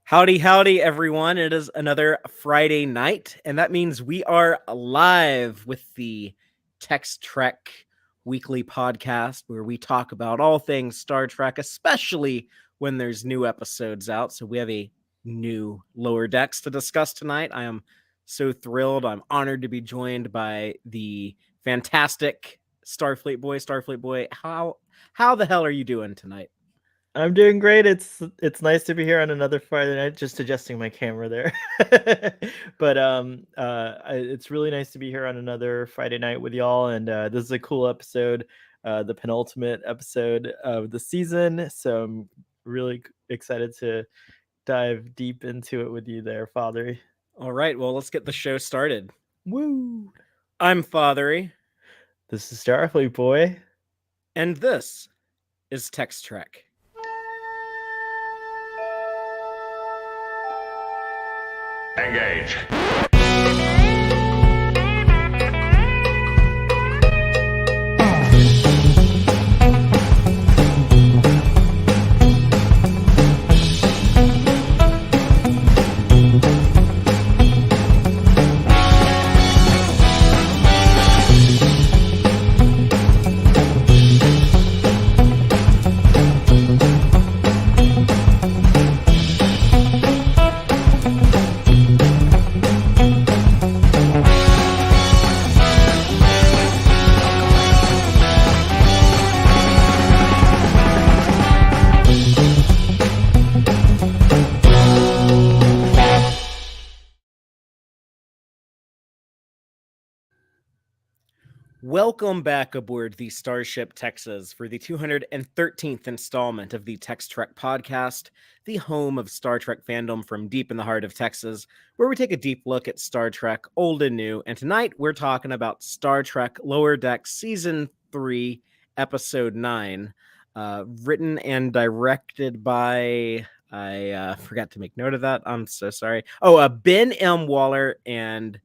Howdy, howdy, everyone. It is another Friday night, and that means we are live with the Tex-Trek weekly podcast where we talk about all things Star Trek, especially when there's new episodes out. So we have a new Lower Decks to discuss tonight. I am so thrilled. I'm honored to be joined by the fantastic Starfleet Boy. Starfleet Boy, how the hell are you doing tonight? I'm doing great. It's nice to be here on another Friday night. Just adjusting my camera there, but it's really nice to be here on another Friday night with y'all. And this is a cool episode, the penultimate episode of the season. So I'm really excited to dive deep into it with you there, Father. All right, well, let's get the show started. Woo! I'm Fathery. This is Starfleet Boy, And this is Tex-Trek. Engage. Welcome back aboard the Starship Texas for the 213th installment of the Tex-Trek podcast, the home of Star Trek fandom from deep in the heart of Texas, where we take a deep look at Star Trek, old and new. And tonight we're talking about Star Trek Lower Decks Season 3, Episode 9, written and directed by... I forgot to make note of that. I'm so sorry. Ben M. Waller and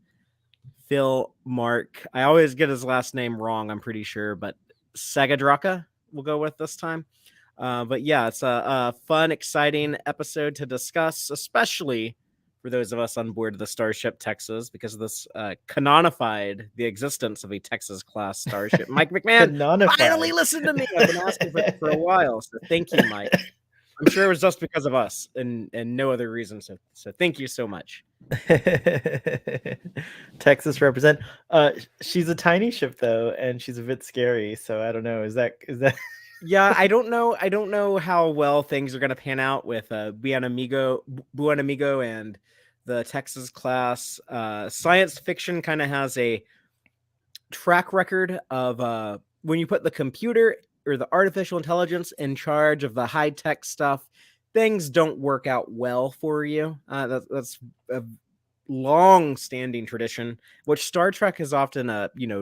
Phil Marc. I always get his last name wrong, I'm pretty sure, but Sagadraca we'll go with this time. But yeah, it's a fun, exciting episode to discuss, especially for those of us on board the Starship Texas, because this canonified the existence of a Texas class starship. Mike McMahon finally listened to me. I've been asking for a while, so thank you, Mike. I'm sure it was just because of us and no other reason. So thank you so much. Texas represent. She's a tiny ship though, and she's a bit scary. So I don't know. Is that? Yeah, I don't know how well things are going to pan out with Buen Amigo, and the Texas class. Science fiction kind of has a track record of when you put the computer or the artificial intelligence in charge of the high-tech stuff, things don't work out well for you. That's a long-standing tradition, which Star Trek has often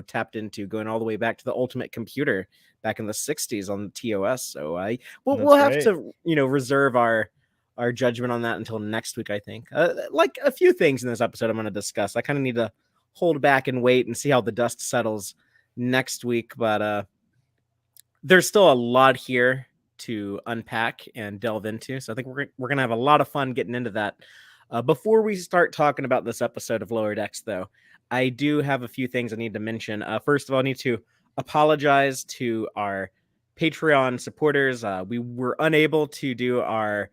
tapped into, going all the way back to the Ultimate Computer back in the 60s on the TOS. So we'll have to reserve our judgment on that until next week, I think. Like a few things in this episode I'm going to discuss. I kind of need to hold back and wait and see how the dust settles next week, but there's still a lot here to unpack and delve into. So I think we're going to have a lot of fun getting into that. Before we start talking about this episode of Lower Decks, though, I do have a few things I need to mention. First of all, I need to apologize to our Patreon supporters. We were unable to do our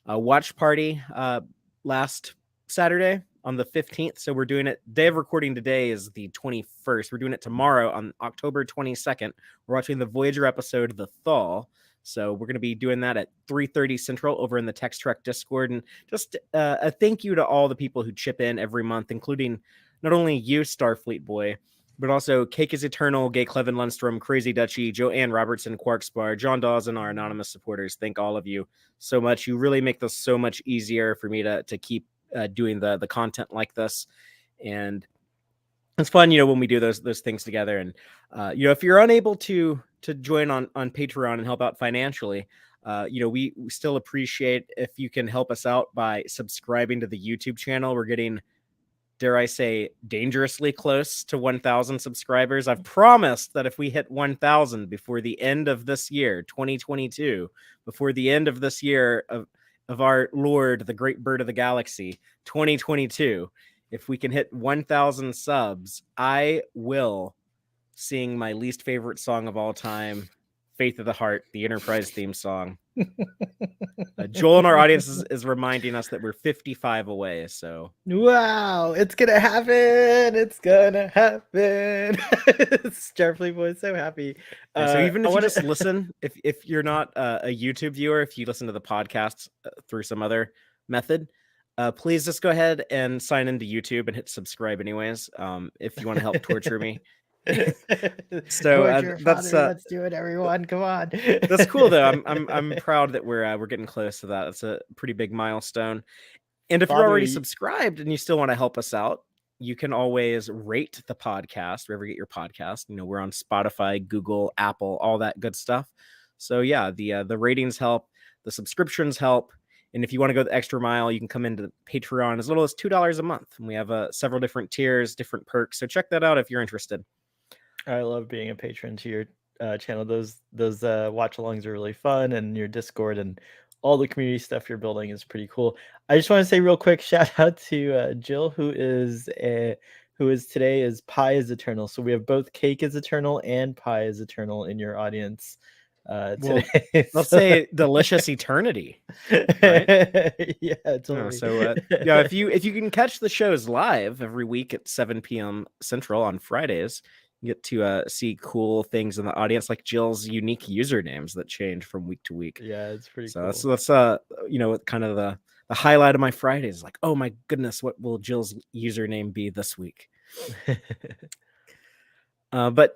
watch party last Saturday on the 15th. So we're doing it. Day of recording today is the 21st. We're doing it tomorrow on October 22nd. We're watching the Voyager episode, The Thaw. So we're going to be doing that at 3:30 Central over in the Tex-Trek Discord. And just a thank you to all the people who chip in every month, including not only you, Starfleet Boy, but also Cake is Eternal, Gay Clevin Lundstrom, Crazy Dutchie, Joanne Robertson, Quarkspar, John Dawes, and our anonymous supporters. Thank all of you so much. You really make this so much easier for me to keep doing the content like this. And it's fun, when we do those things together. And if you're unable to join on Patreon and help out financially, we still appreciate if you can help us out by subscribing to the YouTube channel. We're getting, dare I say, dangerously close to 1,000 subscribers. I've promised that if we hit 1,000 before the end of this year, 2022, before the end of this year of of our Lord, the great bird of the galaxy, 2022, if we can hit 1,000 subs, I will sing my least favorite song of all time, Faith of the Heart, the Enterprise theme song. Joel in our audience is reminding us that we're 55 away. So wow, it's gonna happen! It's gonna happen! Starfleet Boy is so happy. so even if you just listen, if you're not a YouTube viewer, if you listen to the podcast through some other method, please just go ahead and sign into YouTube and hit subscribe anyways. If you want to help torture me. So that's let's do it, everyone. Come on. That's cool though. I'm proud that we're getting close to that. It's a pretty big milestone. And if you're already subscribed and you still want to help us out, you can always rate the podcast wherever you get your podcast. You know, we're on Spotify, Google, Apple, all that good stuff. So yeah, the ratings help, the subscriptions help. And if you want to go the extra mile, you can come into Patreon as little as $2 a month. And we have several different tiers, different perks. So check that out if you're interested. I love being a patron to your channel. Those watch alongs are really fun, and your Discord and all the community stuff you're building is pretty cool. I just want to say real quick shout out to Jill, who is today is Pie is Eternal. So we have both Cake is Eternal and Pie is Eternal in your audience today. Well, let's say delicious eternity, right? Yeah, totally. So yeah, if you can catch the shows live every week at 7 p.m. Central on Fridays, you get to see cool things in the audience, like Jill's unique usernames that change from week to week. Yeah, it's pretty so cool. So that's you know, kind of the highlight of my Fridays. Like, oh my goodness, what will Jill's username be this week? But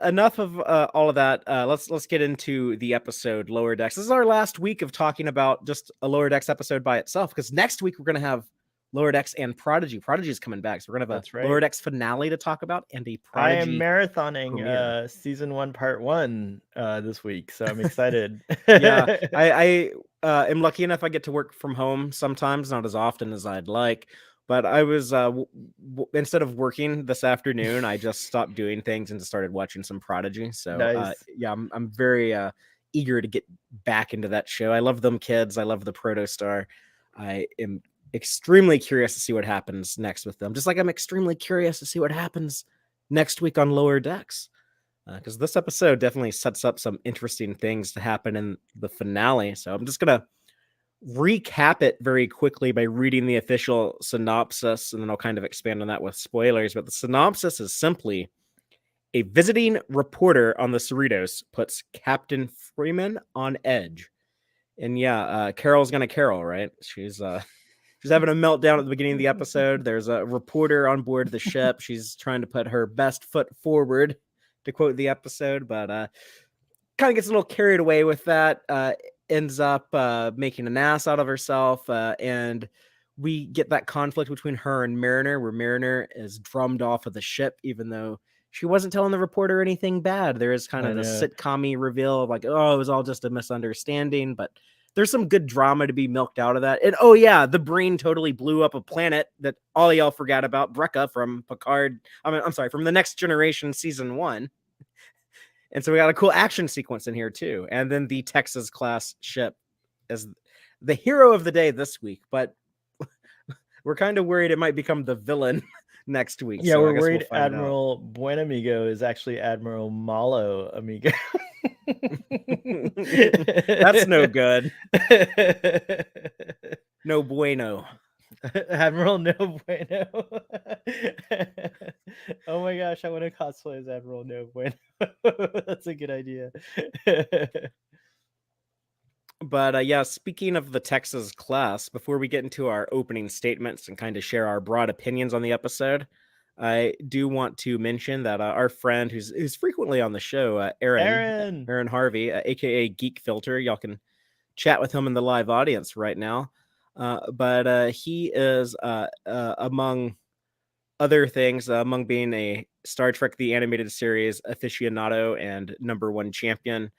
enough of all of that. Let's get into the episode Lower Decks. This is our last week of talking about just a Lower Decks episode by itself, because next week we're going to have Lower Decks and Prodigy. Prodigy is coming back, so we're going to have a Lower Decks finale to talk about and a Prodigy. I am marathoning season 1 part 1 this week, so I'm excited. Yeah, I am lucky enough I get to work from home sometimes, not as often as I'd like. But I was instead of working this afternoon, I just stopped doing things and just started watching some Prodigy. So nice. Yeah, I'm very eager to get back into that show. I love them kids. I love the Protostar. I am extremely curious to see what happens next with them. Just like I'm extremely curious to see what happens next week on Lower Decks, because this episode definitely sets up some interesting things to happen in the finale. So I'm just gonna recap it very quickly by reading the official synopsis, and then I'll kind of expand on that with spoilers. But the synopsis is simply: a visiting reporter on the Cerritos puts Captain Freeman on edge. And yeah, Carol's gonna Carol, right? She's having a meltdown at the beginning of the episode. There's a reporter on board the ship. She's trying to put her best foot forward, to quote the episode, but kind of gets a little carried away with that. Ends up making an ass out of herself, and we get that conflict between her and Mariner, where Mariner is drummed off of the ship, even though she wasn't telling the reporter anything bad. There is kind of the sitcom-y reveal of like, oh, it was all just a misunderstanding, but there's some good drama to be milked out of that. And oh yeah, the brain totally blew up a planet that all y'all forgot about, Brekka from Picard. I'm sorry, from The Next Generation season 1. And so we got a cool action sequence in here too. And then the Texas class ship as the hero of the day this week, but we're kind of worried it might become the villain next week. Yeah, so we're worried Admiral Buen Amigo is actually Admiral Malo Amigo. That's no good. No bueno. Admiral No Bueno. Oh my gosh, I want to cosplay as Admiral No Bueno. That's a good idea. But yeah, speaking of the Texas class, before we get into our opening statements and kind of share our broad opinions on the episode, I do want to mention that our friend who's frequently on the show, Aaron Harvey, aka Geek Filter, y'all can chat with him in the live audience right now. But he is among other things, among being a Star Trek the Animated Series aficionado and #1 champion.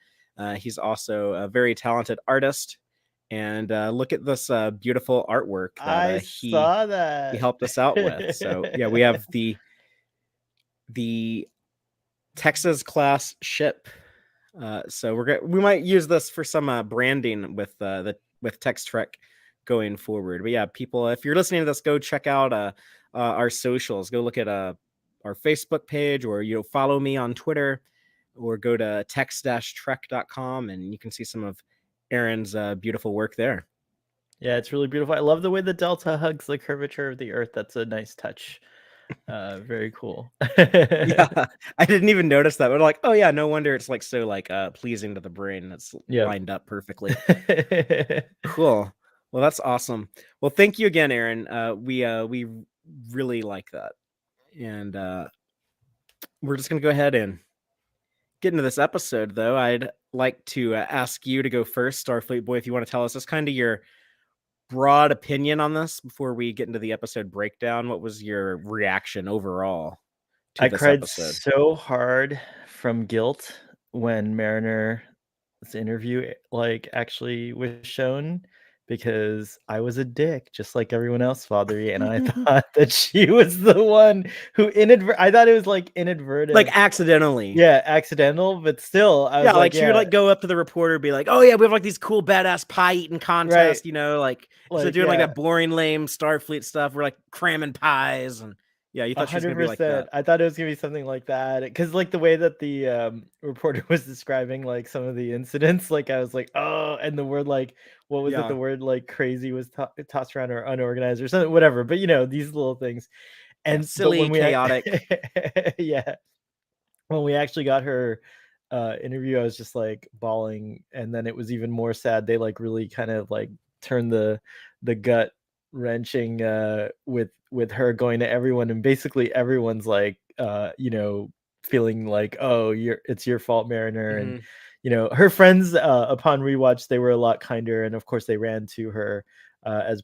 He's also a very talented artist. And look at this beautiful artwork that he helped us out with. So yeah, we have the Texas class ship So we might use this for some branding with with Tex-Trek going forward. But yeah, people, if you're listening to this, go check out our socials. Go look at our Facebook page, or follow me on Twitter, or go to tex-trek.com, and you can see some of Aaron's beautiful work there. Yeah, it's really beautiful. I love the way the delta hugs the curvature of the Earth. That's a nice touch. Very cool. Yeah, I didn't even notice that. But like, oh yeah, no wonder it's like so like pleasing to the brain. It's Yep. lined up perfectly. Cool. Well, that's awesome. Well, thank you again, Aaron. We really like that, and we're just gonna go ahead and get into this episode. Though I'd like to ask you to go first, Starfleet Boy, if you want to tell us just kind of your broad opinion on this before we get into the episode breakdown. What was your reaction overall to I this cried episode? so hard from guilt when Mariner's interview like actually was shown, because I was a dick just like everyone else, Fathery, and I thought that she was the one who I thought it was like inadvertent, Like accidentally. yeah, accidental, but still I was like she would like go up to the reporter, be like, "Oh yeah, we have like these cool badass pie eating contests, right, like so doing like that boring lame Starfleet stuff. We're like cramming pies, and yeah, you thought she was gonna be like that. 100%. I thought it was gonna be something like that, because like the way that the reporter was describing like some of the incidents, like I was like, oh, and the word like, what was it? The word like crazy was tossed around, or unorganized or something, whatever. But these little things, and silly, but when chaotic. yeah, when we actually got her interview, I was just like bawling, and then it was even more sad. They like really kind of like turned the gut wrenching with her going to everyone, and basically everyone's like feeling like, oh, it's your fault, Mariner. Mm-hmm. And her friends, upon rewatch, they were a lot kinder, and of course they ran to her, as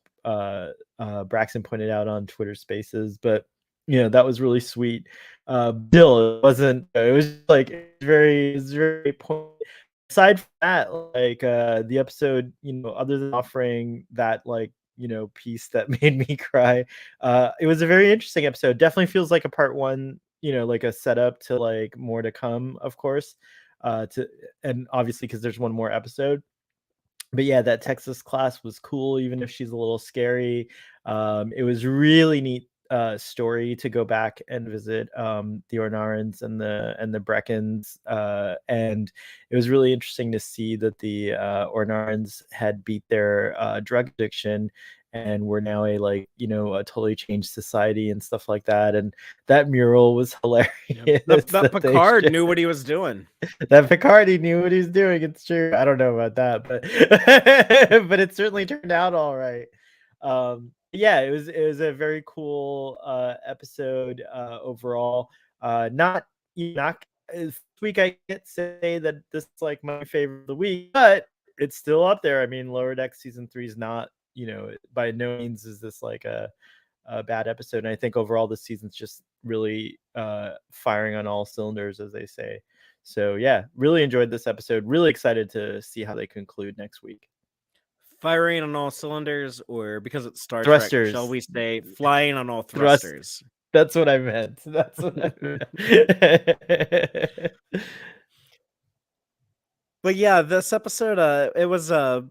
Braxton pointed out on Twitter Spaces. But that was really sweet. Still, it wasn't. It was like it was very point. Aside from that, like the episode, other than offering that like piece that made me cry, it was a very interesting episode. Definitely feels like a part one, like a setup to like more to come, of course. And obviously because there's one more episode. But yeah, that Texas class was cool, even if she's a little scary. It was really neat story to go back and visit the Ornarans and the Breckons, and it was really interesting to see that the Ornarans had beat their drug addiction and we're now a totally changed society and stuff like that. And that mural was hilarious. That Picard knew what he was doing. That Picard, he knew what he was doing. It's true. I don't know about that, but but it certainly turned out all right. Yeah, it was a very cool episode overall. Not this week I can't say that this is like my favorite of the week, but it's still up there. I mean, Lower Deck season 3 is not, by no means is this like a bad episode. And I think overall this season's just really firing on all cylinders, as they say. So yeah, really enjoyed this episode. Really excited to see how they conclude next week. Firing on all cylinders, or because it's Star Thrusters. Trek, shall we say flying on all thrusters? That's what I meant. That's what I meant. But yeah, this episode, it was a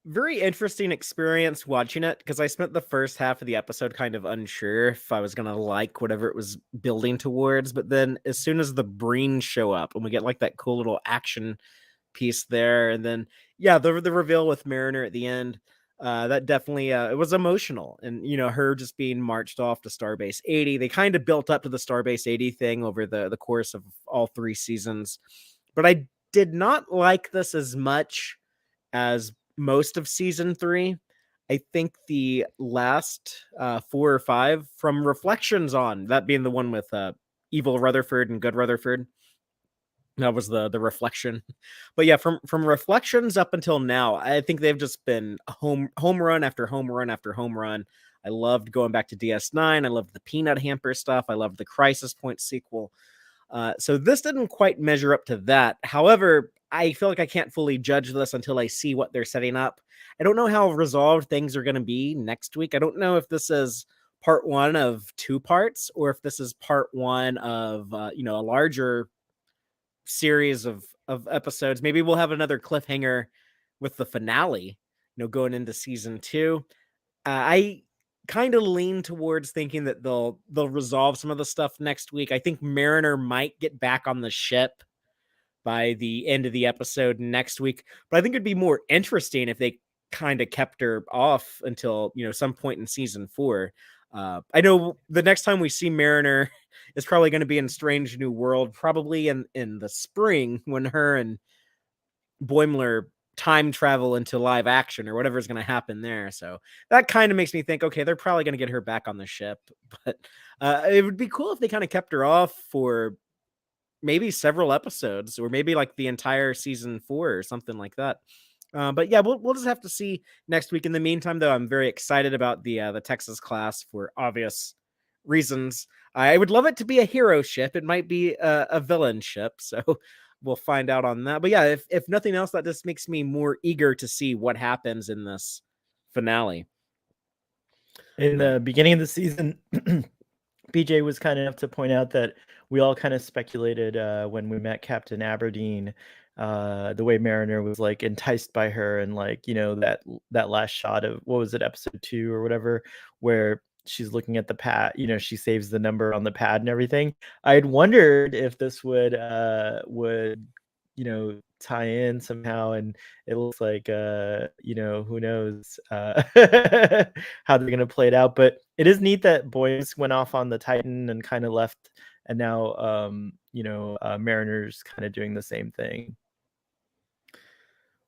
very interesting experience watching it, because I spent the first half of the episode kind of unsure if I was gonna like whatever it was building towards. But then as soon as the Breen show up and we get like that cool little action piece there, and then yeah, the reveal with Mariner at the end, that definitely it was emotional. And her just being marched off to Starbase 80, they kind of built up to the Starbase 80 thing over the course of all 3 seasons. But I did not like this as much as most of season 3. I think the last 4 or 5, from Reflections on, that being the one with evil Rutherford and good Rutherford, that was the reflection. But yeah, from Reflections up until now, I think they've just been home run after home run after home run. I loved going back to DS9. I loved the Peanut Hamper stuff. I loved the Crisis Point sequel. So this didn't quite measure up to that. However, I feel like I can't fully judge this until I see what they're setting up. I don't know how resolved things are going to be next week. I don't know if this is part 1 of 2 parts, or if this is part 1 of a larger series of of episodes. Maybe we'll have another cliffhanger with the finale, going into season 2. I kind of lean towards thinking that they'll resolve some of the stuff next week. I think Mariner might get back on the ship by the end of the episode next week, but I think it'd be more interesting if they kind of kept her off until some point in season 4. I know the next time we see Mariner is probably going to be in Strange New World, probably in the spring, when her and Boimler time travel into live action or whatever is going to happen there. So that kind of makes me think, okay, they're probably going to get her back on the ship, but it would be cool if they kind of kept her off for maybe several episodes, or maybe like the entire season 4 or something like that. But yeah, we'll just have to see next week. In the meantime, though, I'm very excited about the Texas class for obvious reasons. I would love it to be a hero ship. It might be a villain ship, so we'll find out on that. But yeah, if nothing else, that just makes me more eager to see what happens in this finale. In the beginning of the season, BJ was kind enough to point out that we all kind of speculated when we met Captain Aberdeen, the way Mariner was like enticed by her, and like that last shot of, what was it, episode 2 or whatever, where she's looking at the pad, she saves the number on the pad and everything. I had wondered if this would tie in somehow, and it looks like who knows how they're gonna play it out. But it is neat that Boyce went off on the Titan and kind of left, and now Mariner's kind of doing the same thing.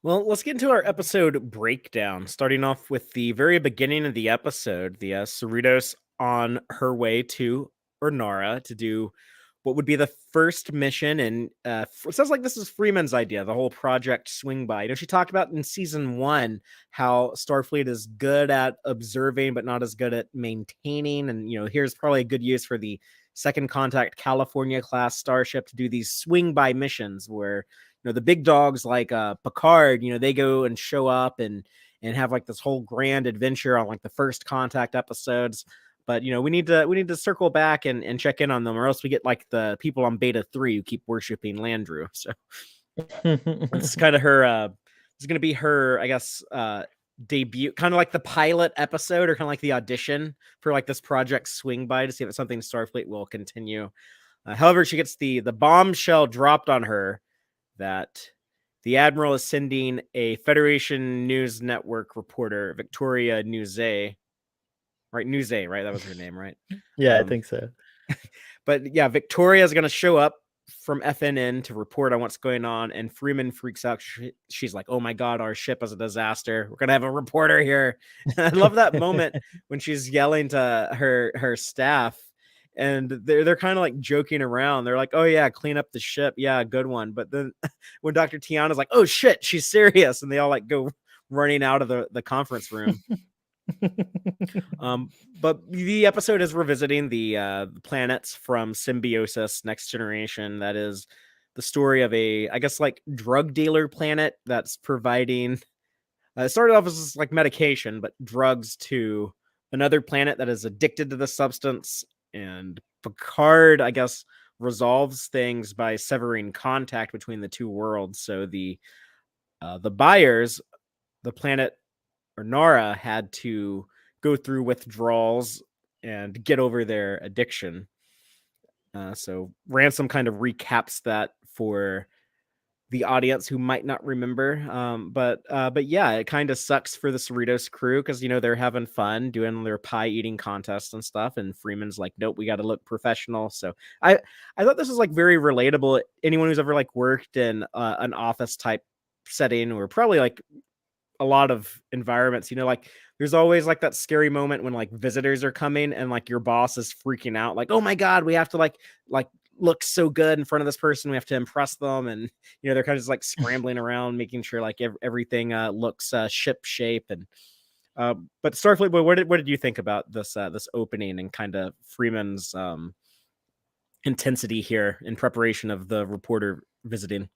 Well, let's get into our episode breakdown, starting off with the very beginning of the episode. The Cerritos on her way to Ornara to do what would be the first mission. And it sounds like this is Freeman's idea, the whole Project Swing By. She talked about in season 1 how Starfleet is good at observing, but not as good at maintaining. And, here's probably a good use for the Second Contact California class starship to do these swing by missions where the big dogs like Picard, they go and show up and have like this whole grand adventure on like the First Contact episodes. But we need to circle back and check in on them, or else we get like the people on Beta 3 who keep worshiping Landru. So it's kind of her. It's going to be her, I guess, debut, kind of like the pilot episode, or kind of like the audition for like this Project Swing By to see if it's something Starfleet will continue. However, she gets the bombshell dropped on her that the Admiral is sending a Federation News Network reporter, Victoria Nuzay. Right, Nuzay, right? That was her name, right? Yeah, I think so. But yeah, Victoria is going to show up from FNN to report on what's going on, and Freeman freaks out. She's like, "Oh my god, our ship is a disaster. We're going to have a reporter here." I love that moment when she's yelling to her staff, and they're kind of like joking around. They're like, "Oh yeah, clean up the ship. Yeah, good one." But then when Dr. Tiana's like, "Oh shit, she's serious," and they all like go running out of the conference room. But the episode is revisiting the planets from Symbiosis Next Generation. That is the story of a, I guess, like drug dealer planet that's providing it started off as like medication, but drugs to another planet that is addicted to the substance. And Picard, I guess, resolves things by severing contact between the two worlds. So the buyers, the planet Ornara, had to go through withdrawals and get over their addiction. So Ransom kind of recaps that for the audience who might not remember. But yeah, it kind of sucks for the Cerritos crew because they're having fun doing their pie eating contests and stuff, and Freeman's like, nope, we got to look professional. So I thought this was like very relatable. Anyone who's ever like worked in an office type setting, or probably like a lot of environments, like there's always like that scary moment when like visitors are coming and like your boss is freaking out, like, oh my god, we have to like look so good in front of this person, we have to impress them, and they're kind of just like scrambling around making sure like everything looks ship shape. And but Starfleet boy, what did you think about this opening and kind of Freeman's intensity here in preparation of the reporter visiting?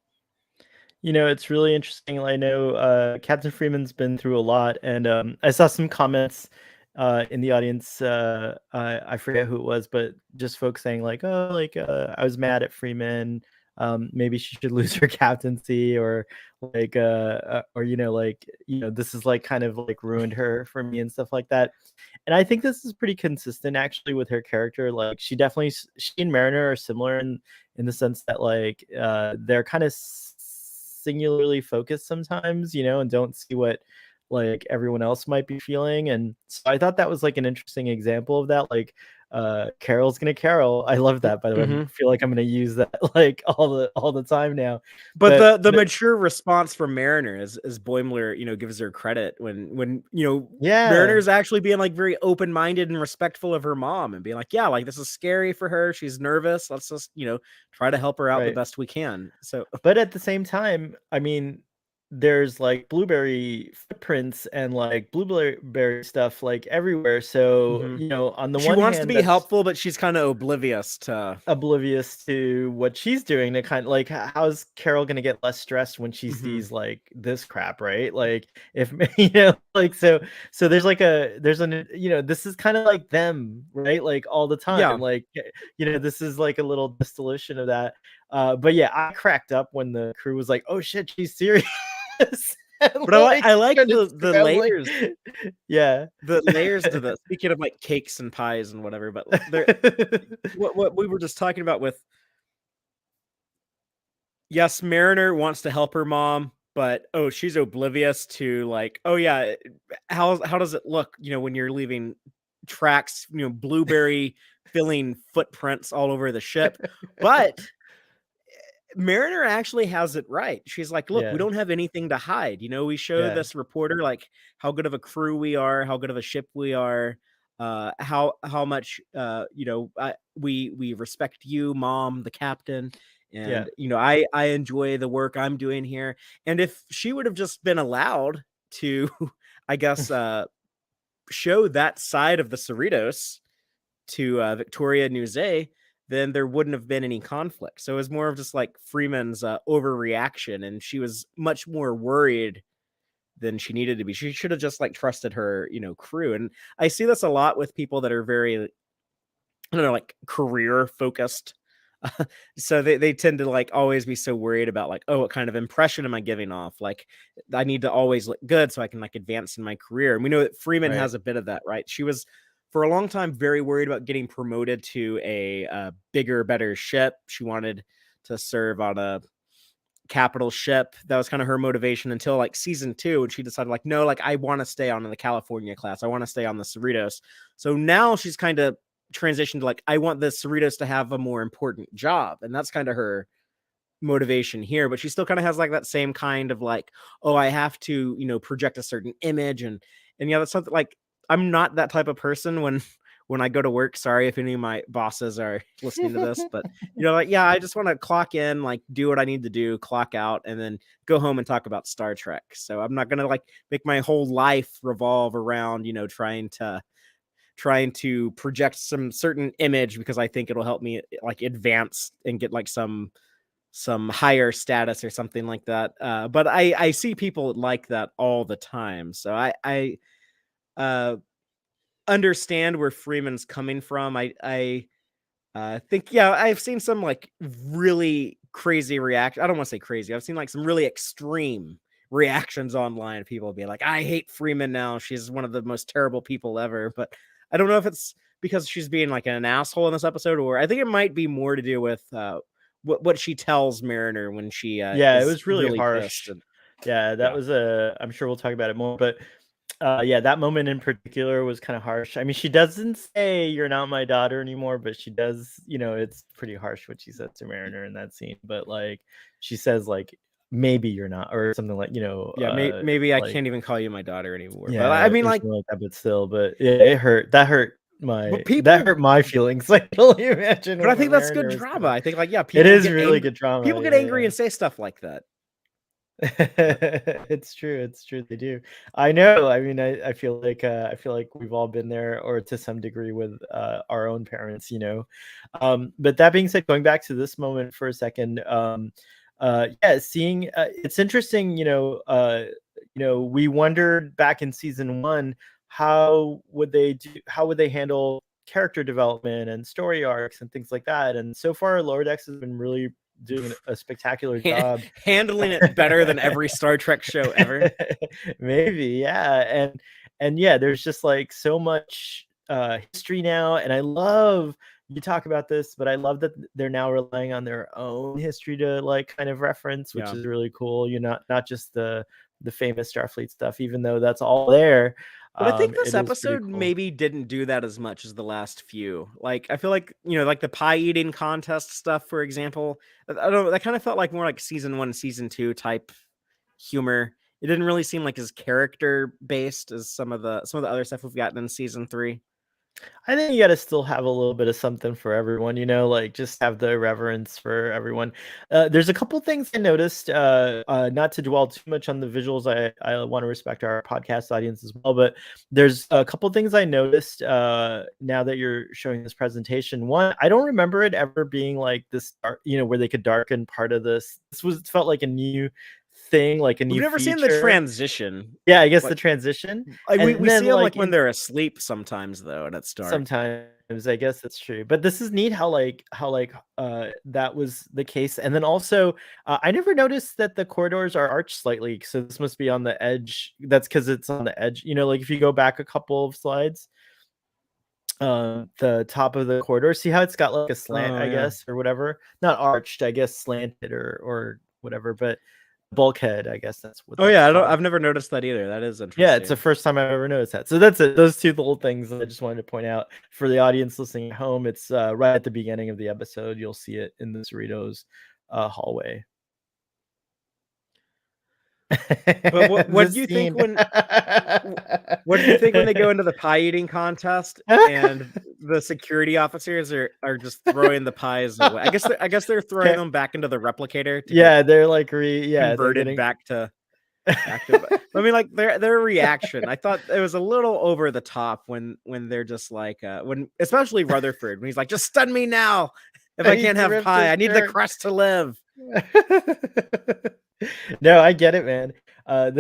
It's really interesting. I know Captain Freeman's been through a lot, and I saw some comments in the audience. I forget who it was, but just folks saying like, "Oh, like I was mad at Freeman maybe she should lose her captaincy, or like or this is like kind of like ruined her for me and stuff like that. And I think this is pretty consistent actually with her character. Like she and Mariner are similar in the sense that like they're kind of singularly focused sometimes, and don't see what like everyone else might be feeling. And so I thought that was like an interesting example of that. Like Carol's gonna Carol. I love that, by the way. I feel like I'm gonna use that like all the time now. But the mature response from Mariner is Boimler, gives her credit when yeah, Mariner's actually being like very open-minded and respectful of her mom and being like, yeah, like this is scary for her. She's nervous. Let's just, try to help her out the right. best we can. So But at the same time, I mean, there's like blueberry footprints and like blueberry stuff like everywhere. So, on the she one wants to hand, be that's helpful, but she's kind of oblivious to oblivious to what she's doing, to kind of like, how's Carol going to get less stressed when she sees like this crap, right? Like if like so there's like there's an this is kind of like them, right? Like all the time, yeah. like this is like a little distillation of that. But yeah, I cracked up when the crew was like, oh shit, she's serious. But I like the layers. Yeah, the layers to the, speaking of like cakes and pies and whatever, but there, what we were just talking about with, yes, Mariner wants to help her mom, but she's oblivious to like, oh yeah, how does it look, when you're leaving tracks, blueberry filling footprints all over the ship. But Mariner actually has it right. She's like, look, we yeah, don't have anything to hide. We show yeah, this reporter like how good of a crew we are, how good of a ship we are, how much we respect you, mom, the captain. yeah, And I enjoy the work I'm doing here. And if she would have just been allowed to, I guess, show that side of the Cerritos to Victoria Nuzay, then there wouldn't have been any conflict. So it was more of just like Freeman's overreaction, and she was much more worried than she needed to be. She should have just like trusted her, crew. And I see this a lot with people that are very, I don't know, like career focused. So they tend to like always be so worried about like, oh, what kind of impression am I giving off? Like I need to always look good so I can like advance in my career. And we know that Freeman right, has a bit of that, right? She was for a long time very worried about getting promoted to a bigger, better ship. She wanted to serve on a capital ship. That was kind of her motivation until like season 2, and she decided like, no, like I want to stay on in the California class. I want to stay on the Cerritos. So now she's kind of transitioned to like, I want the Cerritos to have a more important job, and that's kind of her motivation here. But she still kind of has like that same kind of like, oh, I have to project a certain image. And yeah, that's something like, I'm not that type of person when I go to work. Sorry if any of my bosses are listening to this, but like, yeah, I just want to clock in, like do what I need to do, clock out, and then go home and talk about Star Trek. So I'm not gonna like make my whole life revolve around trying to project some certain image because I think it'll help me like advance and get like some higher status or something like that. But I see people like that all the time. So I uh, understand where Freeman's coming from. I think, yeah, I've seen some like really crazy reaction. I don't want to say crazy. I've seen like some really extreme reactions online. People be like, I hate Freeman now. She's one of the most terrible people ever. But I don't know if it's because she's being like an asshole in this episode, or I think it might be more to do with what she tells Mariner when she yeah. It is was really really pissed. harsh. And Yeah, that yeah, was a. I'm sure we'll talk about it more, but yeah, that moment in particular was kind of harsh. I mean, she doesn't say "you're not my daughter" anymore, but she does. It's pretty harsh what she said to Mariner in that scene. But like, she says like, "Maybe you're not," or something like, yeah, maybe I like, can't even call you my daughter anymore. But yeah, I mean, or like, something like that. But still, but yeah, it hurt. but That people hurt my feelings. Like, can only imagine But I what think that's good Mariner was drama. feeling. I think like, yeah, It people is get really angry. good drama. People get Yeah, angry yeah. and say stuff like that. But It's true. It's true. They do. I know. I mean, I feel like we've all been there, or to some degree, with our own parents. But that being said, going back to this moment for a second, yeah, seeing it's interesting. We wondered back in season 1, how would they handle character development and story arcs and things like that. And so far, Lower Decks has been really doing a spectacular job. Handling it better than every Star Trek show ever. Maybe, yeah. And yeah, there's just like so much history now, and I love you talk about this, but I love that they're now relying on their own history to like kind of reference, which is really cool. You're not just the famous Starfleet stuff, even though that's all there. But I think this it is pretty episode cool. maybe didn't do that as much as the last few. Like, I feel like, like the pie eating contest stuff, for example, I don't know, that kind of felt like more like season 1, season 2 type humor. It didn't really seem like as character based as some of the other stuff we've gotten in season 3. I think you got to still have a little bit of something for everyone, like just have the reverence for everyone. There's a couple things I noticed, not to dwell too much on the visuals. I want to respect our podcast audience as well, but there's a couple things I noticed now that you're showing this presentation. One, I don't remember it ever being like this, where they could darken part of this. Felt like a new thing, like a new We've never feature. seen the transition. Yeah, I guess the transition. We see them like when they're asleep sometimes, though, and it's dark. Sometimes, I guess that's true. But this is neat how that was the case. And then also, I never noticed that the corridors are arched slightly. So this must be on the edge. That's because it's on the edge. Like if you go back a couple of slides, the top of the corridor, see how it's got like a slant, I guess, or whatever. Not arched, I guess, slanted or whatever. But bulkhead, I guess that's what. I've never noticed that either. That is interesting. Yeah, it's the first time I've ever noticed that. So that's it. Those two little things I just wanted to point out for the audience listening at home. It's right at the beginning of the episode. You'll see it in the Cerritos hallway. But what do you think when they go into the pie eating contest and the security officers are just throwing the pies away? I guess they're throwing them back into the replicator. They're like converted back to. I mean, like their reaction, I thought it was a little over the top when they're just like when especially Rutherford, when he's like, just stun me now if I can't have pie. I need the crust to live. No, I get it, man. Have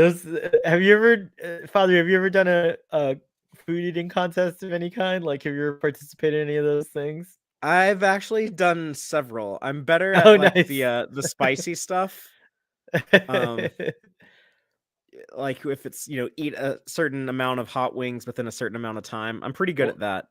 you ever, Father, have you ever done a food eating contest of any kind? Like, have you ever participated in any of those things? I've actually done several. I'm better at nice. the spicy stuff. Like if it's eat a certain amount of hot wings within a certain amount of time. I'm pretty good at that.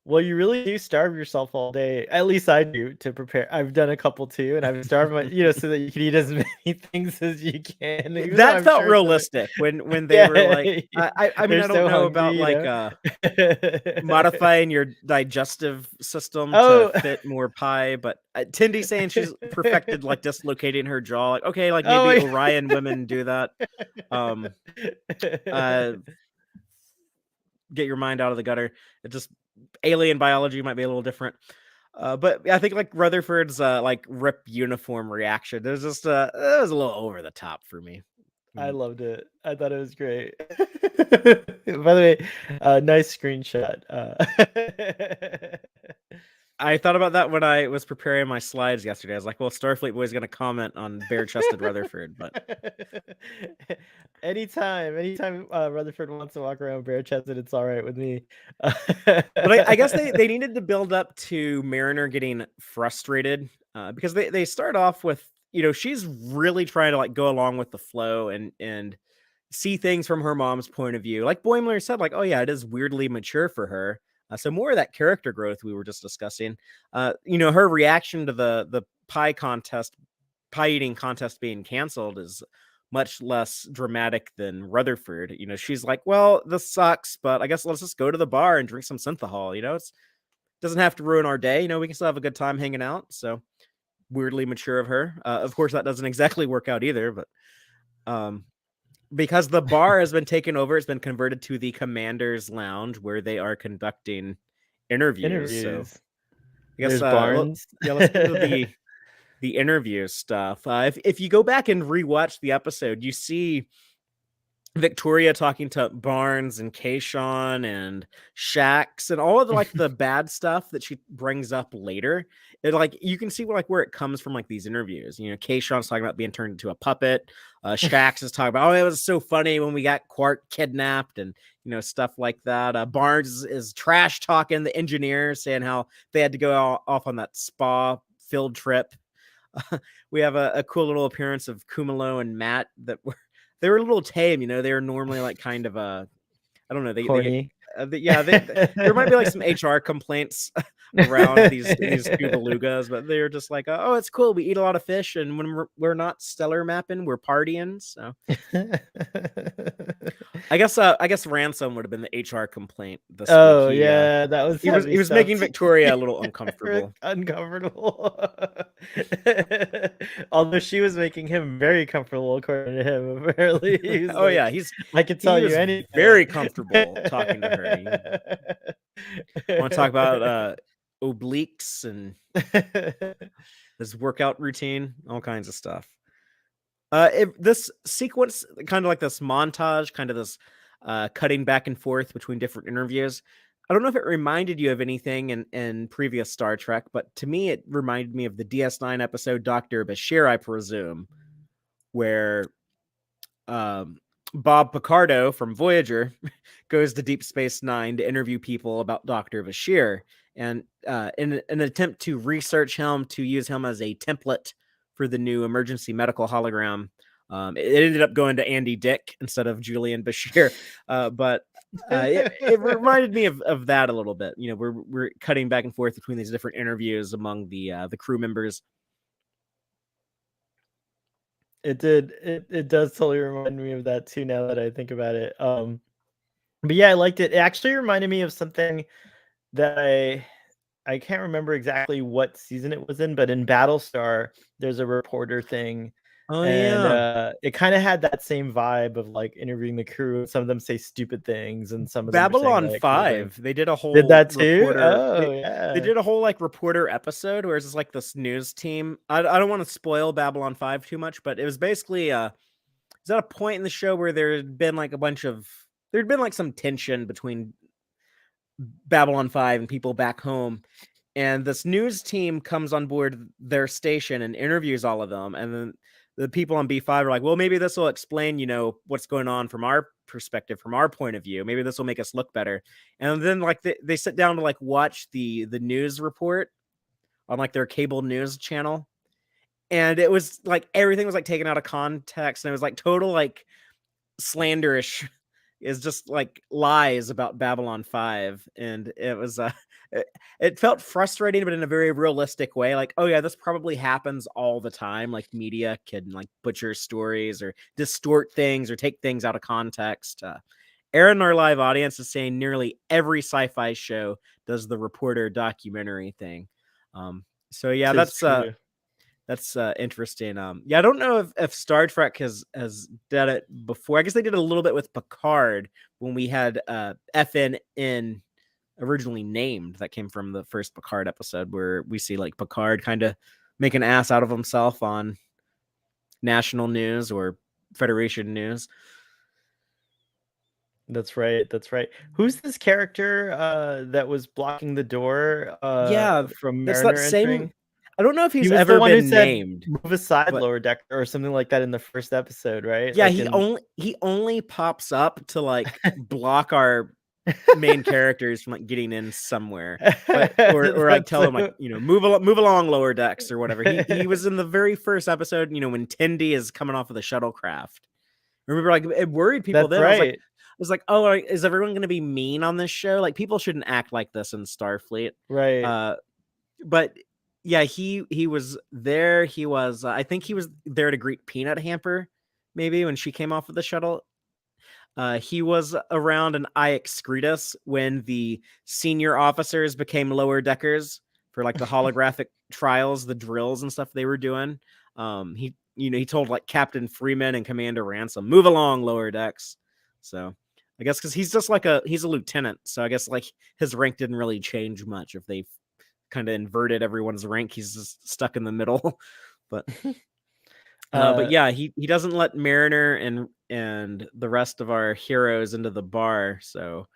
Well, you really do starve yourself all day. At least I do to prepare. I've done a couple too, and I've starved my, so that you can eat as many things as you can. That felt realistic when they were like, I mean, I don't know about like modifying your digestive system to fit more pie, but Tindy's saying she's perfected like dislocating her jaw. Like, okay, like maybe Orion women do that. Get your mind out of the gutter. It just alien biology might be a little different. But I think like Rutherford's like rip uniform reaction, there's just it was a little over the top for me. I loved it. I thought it was great. By the way, nice screenshot. I thought about that when I was preparing my slides yesterday. I was like, well, Starfleet Boy's going to comment on bare-chested Rutherford, but anytime Rutherford wants to walk around bare-chested, it's all right with me. But I guess they needed to build up to Mariner getting frustrated because they start off with, she's really trying to like go along with the flow and see things from her mom's point of view. Like Boimler said, like, oh yeah, it is weirdly mature for her. So more of that character growth we were just discussing. Her reaction to the pie eating contest being canceled is much less dramatic than Rutherford. She's like, well, this sucks, but I guess let's just go to the bar and drink some synthahol. It doesn't have to ruin our day. We can still have a good time hanging out. So weirdly mature of her. Of course, that doesn't exactly work out either, but because the bar has been taken over, it's been converted to the Commander's Lounge where they are conducting interviews. So I guess Barnes. Let's get to the interview stuff. If you go back and rewatch the episode, you see Victoria talking to Barnes and Kayshawn and Shax and all of the bad stuff that she brings up later. It you can see where it comes from these interviews. Kayshawn's talking about being turned into a puppet. Shax is talking about, oh, it was so funny when we got Quark kidnapped and stuff like that. Barnes is trash talking the engineers, saying how they had to go off on that spa field trip. we have a cool little appearance of Kumalo and Matt they were a little tame, you know. They were normally like kind of I don't know, Corny. there might be like some HR complaints around these two belugas, but they're just like, oh, it's cool. We eat a lot of fish, and when we're not stellar mapping, we're partying. So I guess Ransom would have been the HR complaint this Oh week. yeah, that was he was heavy stuff. making Victoria a little uncomfortable. Uncomfortable. Although she was making him very comfortable, according to him. Apparently, he's Oh like, yeah, I can tell he you was anything. very comfortable talking to her. Want to talk about obliques and his workout routine, all kinds of stuff. This sequence, kind of like this montage, kind of this cutting back and forth between different interviews. I don't know if it reminded you of anything in previous Star Trek, but to me, it reminded me of the DS9 episode Dr. Bashir, I presume, where Bob Picardo from Voyager goes to Deep Space Nine to interview people about Dr. Bashir, and in an attempt to research him, to use him as a template for the new emergency medical hologram. It ended up going to Andy Dick instead of Julian Bashir, but it reminded me of that a little bit. You know, we're cutting back and forth between these different interviews among the crew members. It did. It does totally remind me of that too. Now that I think about it, but yeah, I liked it. It actually reminded me of something that I can't remember exactly what season it was in, but in Battlestar, there's a reporter thing. Oh And yeah, it kind of had that same vibe of like interviewing the crew. Some of them say stupid things, and some of them are saying Babylon like cool 5. things. They did a whole Did that too? reporter. Oh They yeah. did a whole like reporter episode where it's just like this news team. I don't want to spoil Babylon 5 too much, but it was basically is that a point in the show where there'd been like there'd been like some tension between Babylon 5 and people back home, and this news team comes on board their station and interviews all of them, and then the people on B5 are like, well, maybe this will explain, you know, what's going on from our perspective, from our point of view. Maybe this will make us look better. And then like they sit down to like watch the news report on like their cable news channel, and it was like everything was like taken out of context, and it was like total like slanderish, is just like lies about Babylon 5. And it was it felt frustrating, but in a very realistic way. Like, oh yeah, this probably happens all the time. Like media can like butcher stories or distort things or take things out of context. Aaron, our live audience, is saying nearly every sci-fi show does the reporter documentary thing. So yeah, that's interesting. Yeah, I don't know if Star Trek has done it before. I guess they did a little bit with Picard when we had FNN originally named. That came from the first Picard episode, where we see like Picard kind of make an ass out of himself on national news or Federation news. That's right. That's right. Who's this character that was blocking the door Yeah, from that's that Mariner entering? same. I don't know if He he's was the ever one who been said named. move aside, but lower deck, or something like that in the first episode, right? yeah, Like he only pops up to like block our main characters from like getting in somewhere, but or like That's tell them like, so- you know, move along lower decks or whatever. He was in the very first episode, you know, when Tendi is coming off of the shuttlecraft. Remember, like it worried people. That's Then right. I was like, oh, like, is everyone going to be mean on this show? Like people shouldn't act like this in Starfleet. Right. But yeah, he was there. He was I think he was there to greet Peanut Hamper maybe when she came off of the shuttle. He was around an I Excretus when the senior officers became lower deckers for like the holographic trials, the drills and stuff they were doing. He told like Captain Freeman and Commander Ransom, move along lower decks. So I guess because he's a lieutenant, so I guess like his rank didn't really change much. If they kind of inverted everyone's rank, he's just stuck in the middle. but yeah, he doesn't let Mariner and the rest of our heroes into the bar. So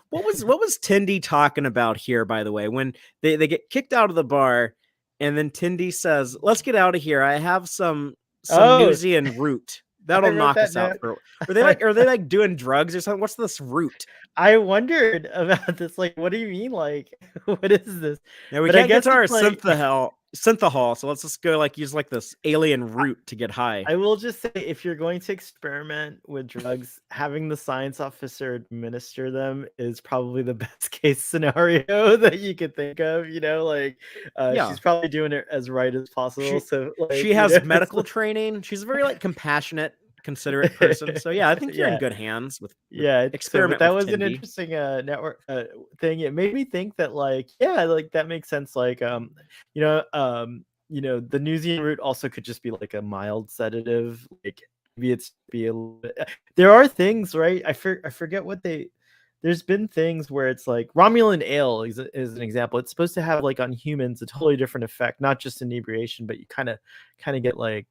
what was Tendi talking about here, by the way, when they get kicked out of the bar, and then Tendi says, let's get out of here, I have some newsy and root that'll I wrote knock that us out note. for. Are they like doing drugs or something? What's this root? I wondered about this. Like, what do you mean? Like, what is this? Yeah, we But I can't get guess to our it's like- synth synthahol, so let's just go like use like this alien root to get high. I will just say, if you're going to experiment with drugs, having the science officer administer them is probably the best case scenario that you could think of. Like Yeah. she's probably doing it as right as possible. So like, she has medical training. She's a very like compassionate, considerate person. So yeah, I think you're in good hands with experiment. That with was an Tindy. interesting network thing. It made me think that like that makes sense. Like the New Zealand route also could just be like a mild sedative. Like maybe it's be a little bit. There are things, right? I forget what they. There's been things where it's like Romulan ale is an example. It's supposed to have like on humans a totally different effect, not just inebriation, but you kind of get like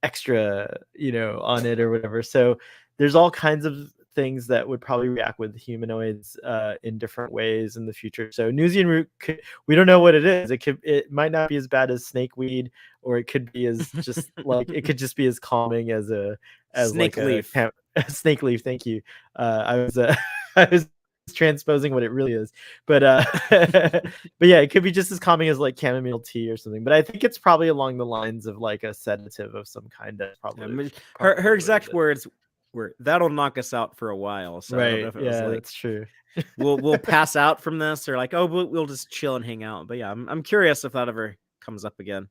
extra on it or whatever. So there's all kinds of things that would probably react with humanoids in different ways in the future. So New Zealand root, we don't know what it is. It might not be as bad as snakeweed, or it could be as just like it could just be as calming as snake like leaf. Snake leaf. Thank you. I was transposing what it really is, but but yeah, it could be just as calming as like chamomile tea or something. But I think it's probably along the lines of like a sedative of some kind. Probably her exact words were, "That'll knock us out for a while." So right. I don't know if it was like, that's true. we'll pass out from this, or like, oh, we'll just chill and hang out. But yeah, I'm curious if that ever comes up again.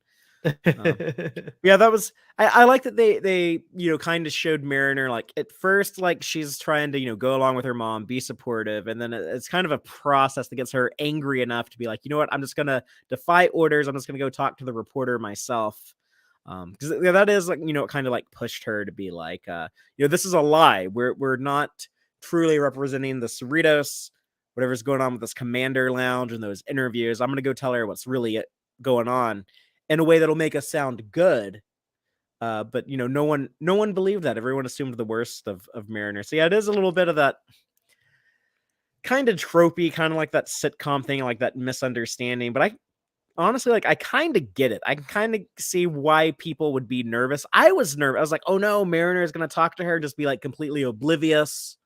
Yeah, that was I like that they kind of showed Mariner like at first like she's trying to go along with her mom, be supportive, and then it's kind of a process that gets her angry enough to be like, you know what, I'm just gonna defy orders, I'm just gonna go talk to the reporter myself, because that is like it kind of like pushed her to be like this is a lie, we're not truly representing the Cerritos, whatever's going on with this commander lounge and those interviews. I'm gonna go tell her what's really going on in a way that'll make us sound good. But no one believed that. Everyone assumed the worst of Mariner. So yeah, it is a little bit of that kind of tropey, kind of like that sitcom thing, like that misunderstanding. But I honestly, like, I kind of get it. I can kind of see why people would be nervous. I was nervous. I was like, oh no, Mariner is going to talk to her, just be like completely oblivious,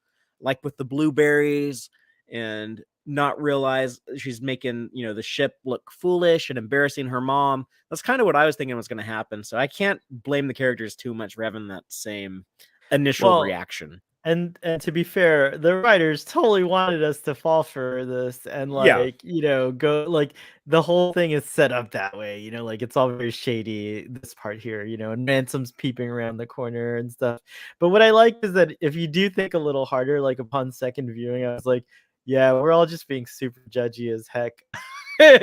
like with the blueberries, and not realize she's making the ship look foolish and embarrassing her mom. That's kind of what I was thinking was going to happen. So I can't blame the characters too much for having that same initial reaction. And to be fair, the writers totally wanted us to fall for this and like go like the whole thing is set up that way, like it's all very shady, this part here, and Ransom's peeping around the corner and stuff. But what I like is that if you do think a little harder, like upon second viewing, I was like, yeah, we're all just being super judgy as heck. I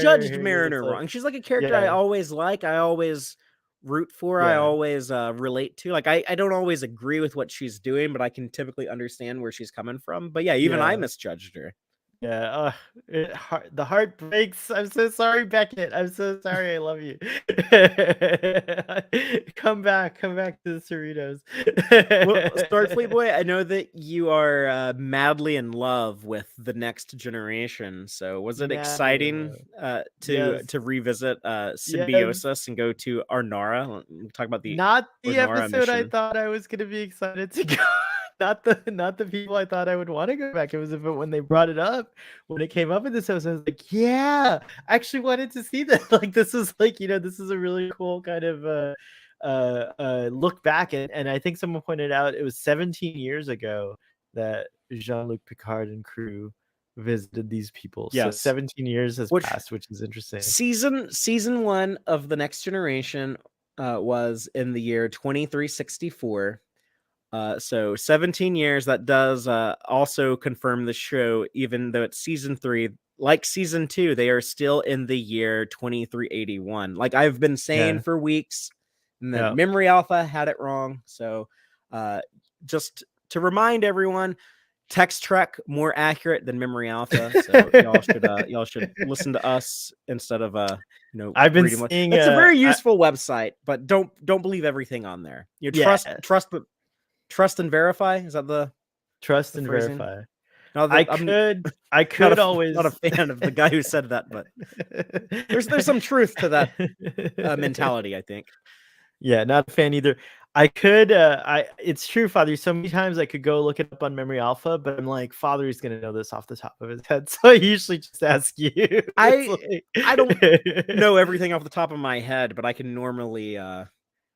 judged Mariner wrong. She's like a character I always like. I always root for. I always relate to. Like I don't always agree with what she's doing, but I can typically understand where she's coming from. But yeah, even I misjudged her. Yeah, the heart breaks. I'm so sorry, Beckett. I'm so sorry. I love you. Come back to the Cerritos. Well, Starfleet boy, I know that you are madly in love with the Next Generation. So was it exciting to revisit Symbiosis and go to Arnara? We'll talk about the not the Arnara episode mission. I thought I was going to be excited to go. Not the people I thought I would want to go back. It was when they brought it up, when it came up in this episode, I was like, yeah, I actually wanted to see that. Like, this is like, this is a really cool kind of look back. And I think someone pointed out it was 17 years ago that Jean-Luc Picard and crew visited these people. Yes. So 17 years has passed, which is interesting. Season 1 of The Next Generation was in the year 2364. So 17 years, that does also confirm the show, even though it's season 3, like season 2, they are still in the year 2381. Like I've been saying for weeks, and then Memory Alpha had it wrong. So just to remind everyone, Tex-Trek more accurate than Memory Alpha. So y'all should listen to us instead of I've been seeing it's a very useful website, but don't believe everything on there. Trust and verify. Is that the trust and verify? No, I could always not a fan of the guy who said that, but there's some truth to that mentality, I think. Yeah, not a fan either. I could. It's true, Father. So many times I could go look it up on Memory Alpha, but I'm like, Father's gonna know this off the top of his head, so I usually just ask you. It's I don't like- know everything off the top of my head, but I can normally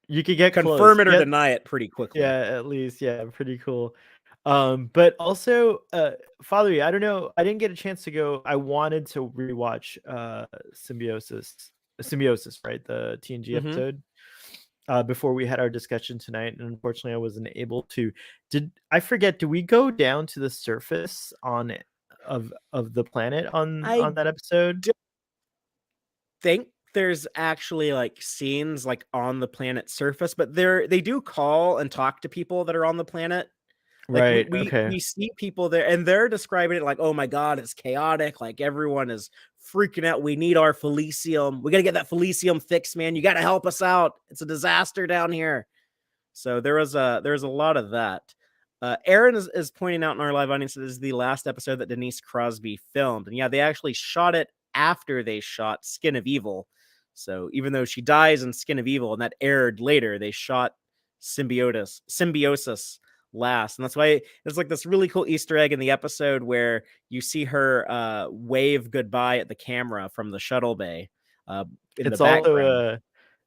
You could get close. confirm it or deny it pretty quickly. Yeah, at least, yeah, pretty cool. But also, Father, I don't know. I didn't get a chance to go. I wanted to rewatch Symbiosis, right? The TNG Mhm. episode. Before we had our discussion tonight, and unfortunately, I wasn't able to. Did I forget? Do we go down to the surface of the planet on I that episode? think there's actually like scenes like on the planet's surface, but they do call and talk to people that are on the planet. Like Right. Okay. we see people there and they're describing it like, oh my god, it's chaotic, like everyone is freaking out. We need our Felicium. We gotta get that Felicium fixed, man. You gotta help us out. It's a disaster down here. So there was a lot of that. Aaron is pointing out in our live audience that this is the last episode that Denise Crosby filmed. And yeah, they actually shot it after they shot Skin of Evil. So even though she dies in Skin of Evil and that aired later, they shot Symbiosis last. And that's why there's like this really cool Easter egg in the episode where you see her wave goodbye at the camera from the shuttle bay in the background.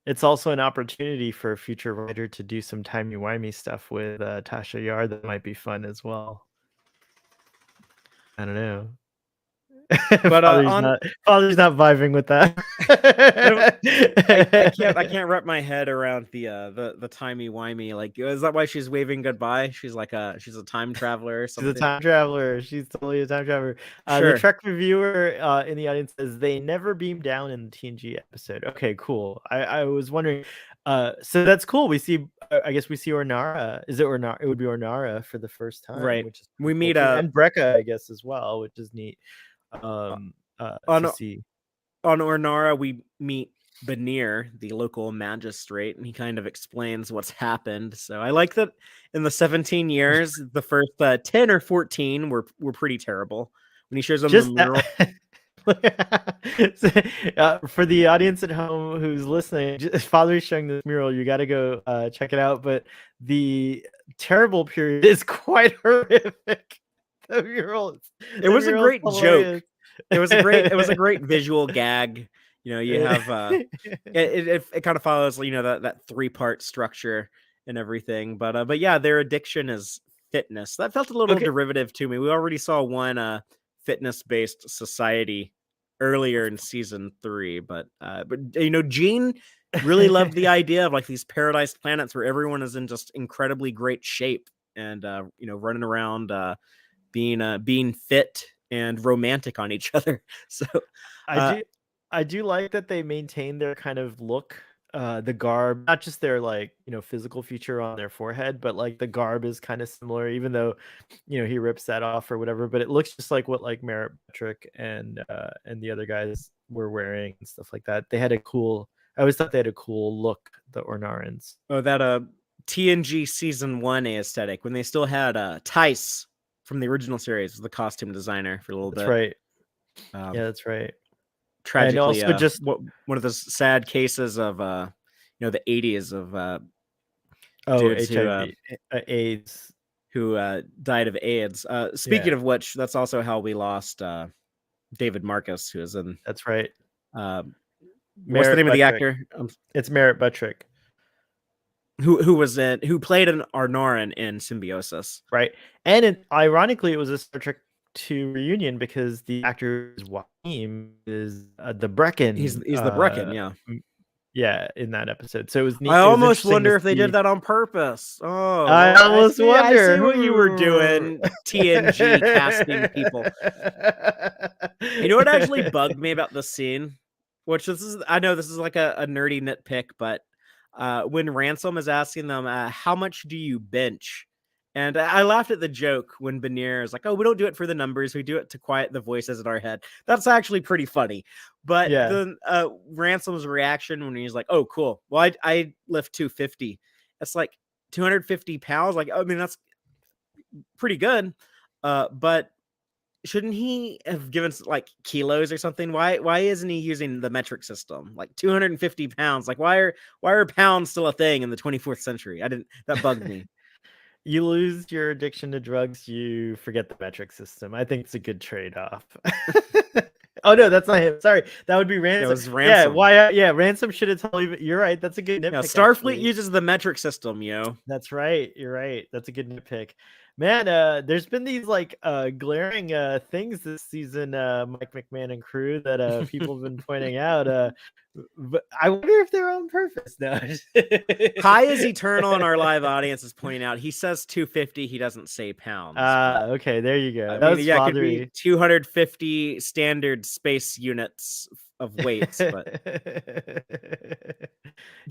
It's also an opportunity for a future writer to do some timey-wimey stuff with Tasha Yar that might be fun as well. I don't know. But Father's not vibing with that. I can't wrap my head around the timey wimey. Like, is that why she's waving goodbye? She's like she's a time traveler or something. She's a time traveler. She's totally a time traveler. Sure. The Trek reviewer in the audience says they never beamed down in the TNG episode. Okay, cool. I was wondering. So that's cool. We see. I guess we see Ornara. Is it Ornara? It would be Ornara for the first time, right? Which is we cool meet too. And Brekka, I guess, as well, which is neat. To see. On Ornara, we meet Benir, the local magistrate, and he kind of explains what's happened. So I like that in the 17 years, the first 10 or 14 were pretty terrible. When he shows them the mural. For the audience at home who's listening, Father's showing this mural. You got to go check it out. But the terrible period is quite horrific. The mural. It was a great joke. It was a great visual gag. You know, you have it kind of follows, you know, that 3-part structure and everything. But yeah, their addiction is fitness. That felt a little derivative to me. We already saw one fitness-based society earlier in season 3, but you know, Gene really loved the idea of like these paradise planets where everyone is in just incredibly great shape and you know, running around being fit and romantic on each other. So I do like that they maintain their kind of look, the garb, not just their like, you know, physical feature on their forehead, but like the garb is kind of similar, even though, you know, he rips that off or whatever. But it looks just like what like Merritt Patrick and the other guys were wearing and stuff like that. They had a cool. I always thought they had a cool look, the Ornarans. Oh, that TNG season 1 aesthetic when they still had Tice from the original series, the costume designer for a little bit. That's right. Yeah, that's right. Tragically, and also just one of those sad cases of you know, the 80s of dudes HIV, AIDS, who died of AIDS. Speaking of which, that's also how we lost David Marcus, who is in. That's right. What's the name of the actor? It's Merritt Buttrick. Who played an Arnaran in Symbiosis, right? And ironically, it was a Star Trek 2 reunion because the actor's Joaquin is the Brecken. He's the Brecken, yeah, in that episode. So it was neat. I almost wonder if they did that on purpose. Oh, I almost wonder. I see what you were doing, TNG casting people. You know what actually bugged me about the scene? Which I know this is like a nerdy nitpick, but when Ransom is asking them, how much do you bench? And I laughed at the joke when Benir is like, oh, we don't do it for the numbers. We do it to quiet the voices in our head. That's actually pretty funny. But then Ransom's reaction when he's like, oh, cool. Well, I lift 250. It's like 250 pounds. Like, I mean, that's pretty good. But shouldn't he have given like kilos or something? Why isn't he using the metric system? Like 250 pounds. Like why are pounds still a thing in the 24th century? That bugged me. You lose your addiction to drugs, you forget the metric system. I think it's a good trade-off. Oh no, that's not him. Sorry, that would be Ransom. It was Yeah, Ransom. why? Yeah, Ransom should have totally. You're right. That's a good nitpick. Yeah, Starfleet actually. uses the metric system, yo. That's right. You're right. That's a good nitpick. Man, there's been these like glaring things this season, Mike McMahon and crew, that people have been pointing out. But I wonder if they're on purpose now. High is eternal, and our live audience is pointing out he says 250, he doesn't say pounds. Okay, there you go. I mean, yeah, it could be 250 standard space units of weights, but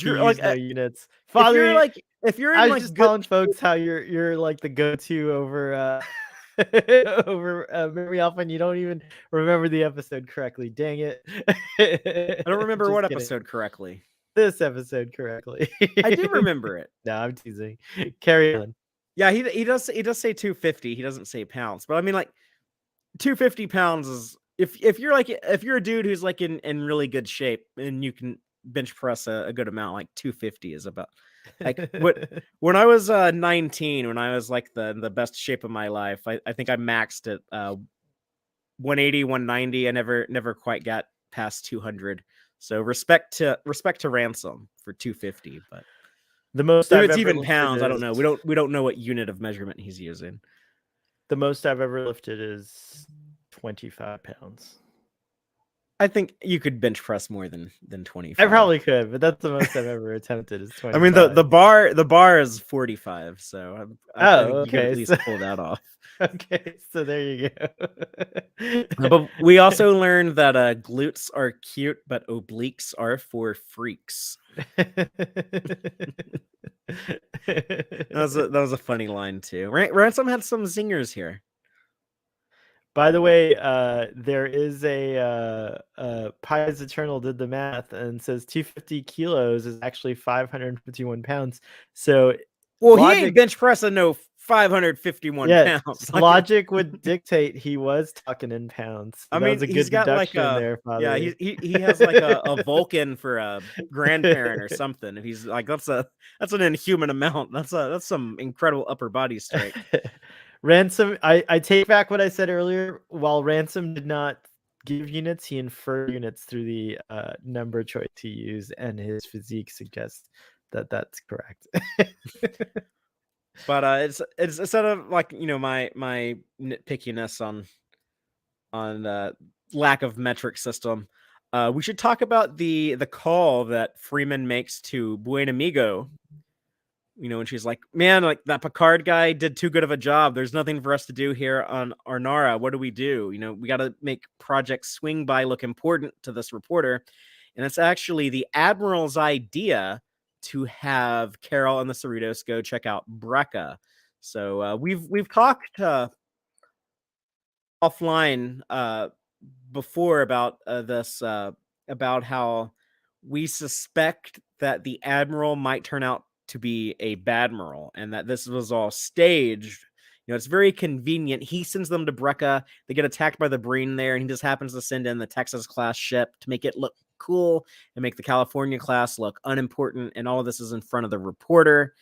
no units. Father, if you're in I was like just telling folks how you're like the go-to over over very often you don't even remember the episode correctly. Dang it. I don't remember what episode correctly. This episode correctly. I do remember it. No, I'm teasing. Carry on. Yeah, he does say 250. He doesn't say pounds, but I mean, like 250 pounds is if you're a dude who's like in really good shape and you can bench press a good amount, like 250 is about like when I was 19, when I was like the best shape of my life, I think I maxed at 180, 190. I never quite got past 200. So respect to Ransom for 250, but the most if it's even pounds, I don't know. We don't know what unit of measurement he's using. The most I've ever lifted is 25 pounds. I think you could bench press more than 25. I probably could, but that's the most I've ever attempted is 25. I mean, the bar is 45, so I think you can at least pull that off. Okay, so there you go. But we also learned that glutes are cute, but obliques are for freaks. That was a funny line too. Ransom had some zingers here. By the way, there is a Pies Eternal did the math and says 250 kilos is actually 551 pounds. So, well, he ain't bench pressing no 551 pounds. Logic would dictate he was talking in pounds. So I mean, he's got like there, Father. Yeah, he has like a Vulcan for a grandparent or something. And he's like, that's an inhuman amount. That's some incredible upper body strength. Ransom, I take back what I said earlier. While Ransom did not give units, he inferred units through the number choice he used, and his physique suggests that that's correct. But it's instead of like my nitpickiness on lack of metric system, we should talk about the call that Freeman makes to Buen Amigo. And she's like, man, like that Picard guy did too good of a job. There's nothing for us to do here on Arnara. What do? We got to make Project Swing By look important to this reporter. And it's actually the Admiral's idea to have Carol and the Cerritos go check out Brecca. So we've talked offline before about this, about how we suspect that the Admiral might turn out to be a badmiral and that this was all staged. It's very convenient. He sends them to Brecca. They get attacked by the Breen there, and he just happens to send in the Texas class ship to make it look cool and make the California class look unimportant. And all of this is in front of the reporter.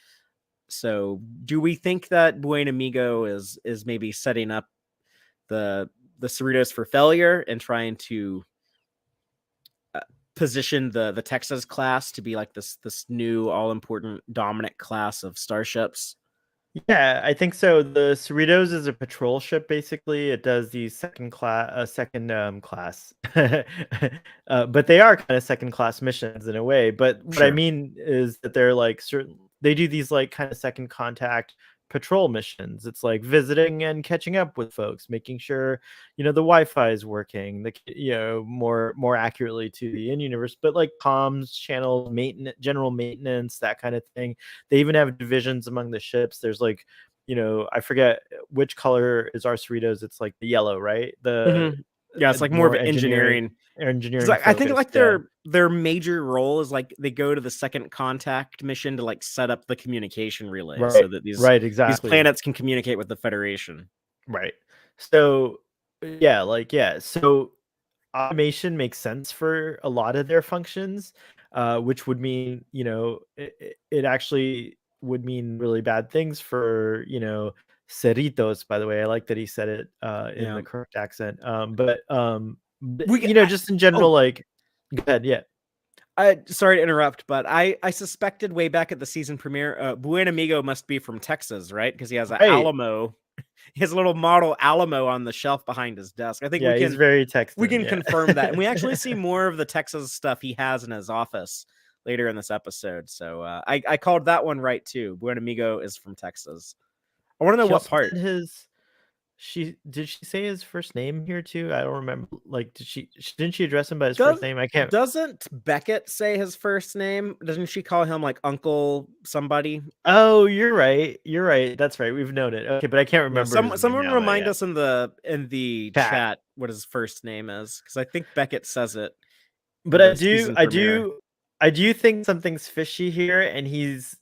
So do we think that Buen Amigo is maybe setting up the Cerritos for failure and trying to position the Texas class to be like this new all-important dominant class of starships? Yeah, I think so. The Cerritos is a patrol ship. Basically, it does the second class, but they are kind of second class missions in a way. But what I mean is that they're like they do these like kind of second contact patrol missions. It's like visiting and catching up with folks, making sure the Wi-Fi is working, more accurately to the in-universe, but like comms, channel maintenance, general maintenance, that kind of thing. They even have divisions among the ships. There's like I forget which color is our Cerritos. It's like the yellow, right? It's like more of engineering. I think like their major role is like they go to the second contact mission to like set up the communication relay so that these planets can communicate with the Federation. Right. So Yeah, like so automation makes sense for a lot of their functions, which would mean, it actually would mean really bad things for, Cerritos, by the way. I like that he said it in Yeah. the correct accent. But, We just in general, oh, like, go ahead, yeah. sorry to interrupt, but I suspected way back at the season premiere, Buen Amigo must be from Texas, right? Because he has an Right. Alamo, he has a little model Alamo on the shelf behind his desk. I think Yeah, he's very Texan, yeah. confirm that, and we actually see more of the Texas stuff he has in his office later in this episode. So I called that one right too. Buen Amigo is from Texas. I want to know She what also part. said did she say his first name here too? I don't remember. Like, didn't she address him by his first name? I can't. Doesn't Beckett say his first name? Doesn't she call him like Uncle somebody? Oh, you're right. You're right. That's right. We've noted. Okay, but I can't Yeah, remember his name someone now. But remind yeah, us in the Cat. chat what his first name is, because I think Beckett says it in But the season premiere. I do think something's fishy here, and he's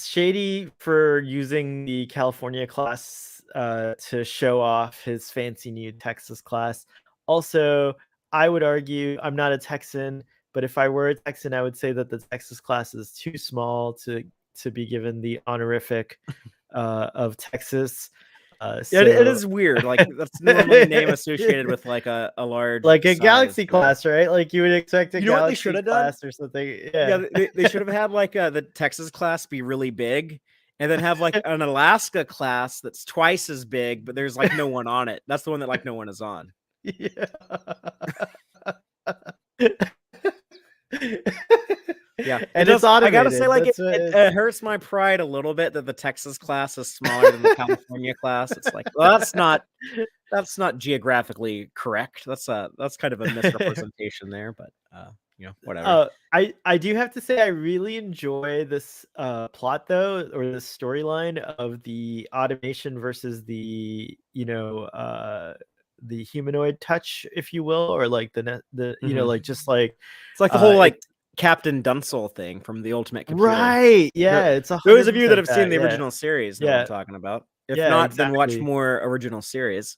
shady for using the California class to show off his fancy new Texas class. Also, I would argue I'm not a Texan, but if I were a Texan, I would say that the Texas class is too small to be given the honorific of Texas. Yeah, it So is weird. Like that's normally a name associated with like a large like a size. galaxy class, right? Like you would expect a You know what they should galaxy have done? class or something. Yeah, Yeah. they should have had like the Texas class be really big, and then have like an Alaska class that's twice as big, but there's like no one on it. That's the one that like no one is on. Yeah. Yeah, And it's automated. I gotta say, like That's what it hurts my pride a little bit that the Texas class is smaller than the California class. It's like, well, that's not geographically correct. That's kind of a misrepresentation there, but whatever. I do have to say I really enjoy this plot though, or this storyline of the automation versus the humanoid touch, if you will, or like like just like It's like the whole like Captain Dunsel thing from the Ultimate Computer. right. Yeah, it's Those of you that 100% have seen that. the Yeah. original series know what I'm talking about. If Yeah, not, then watch exactly. more original series.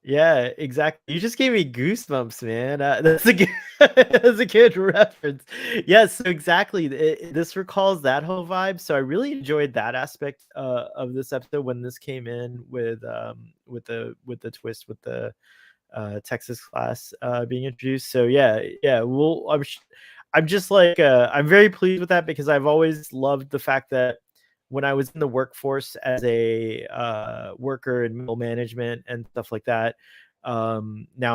Yeah, exactly. You just gave me goosebumps, man. That's a good, that's a good reference. Yes, so exactly. This recalls that whole vibe. So I really enjoyed that aspect of this episode when this came in with the twist with the Texas class being introduced. So yeah. Well, I'm just like I'm very pleased with that because I've always loved the fact that when I was in the workforce as a worker in middle management and stuff like that. Now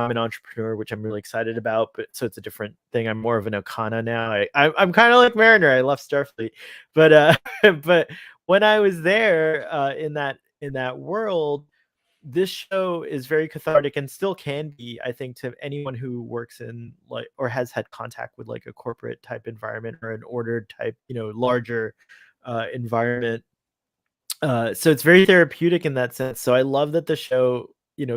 I'm an entrepreneur, which I'm really excited about, but so it's a different thing. I'm more of an Okana now. I'm kind of like Mariner. I left Starfleet, but but when I was there in that world, this show is very cathartic and still can be, I think, to anyone who works in like or has had contact with like a corporate type environment or an ordered type, larger environment. So it's very therapeutic in that sense. So I love that the show,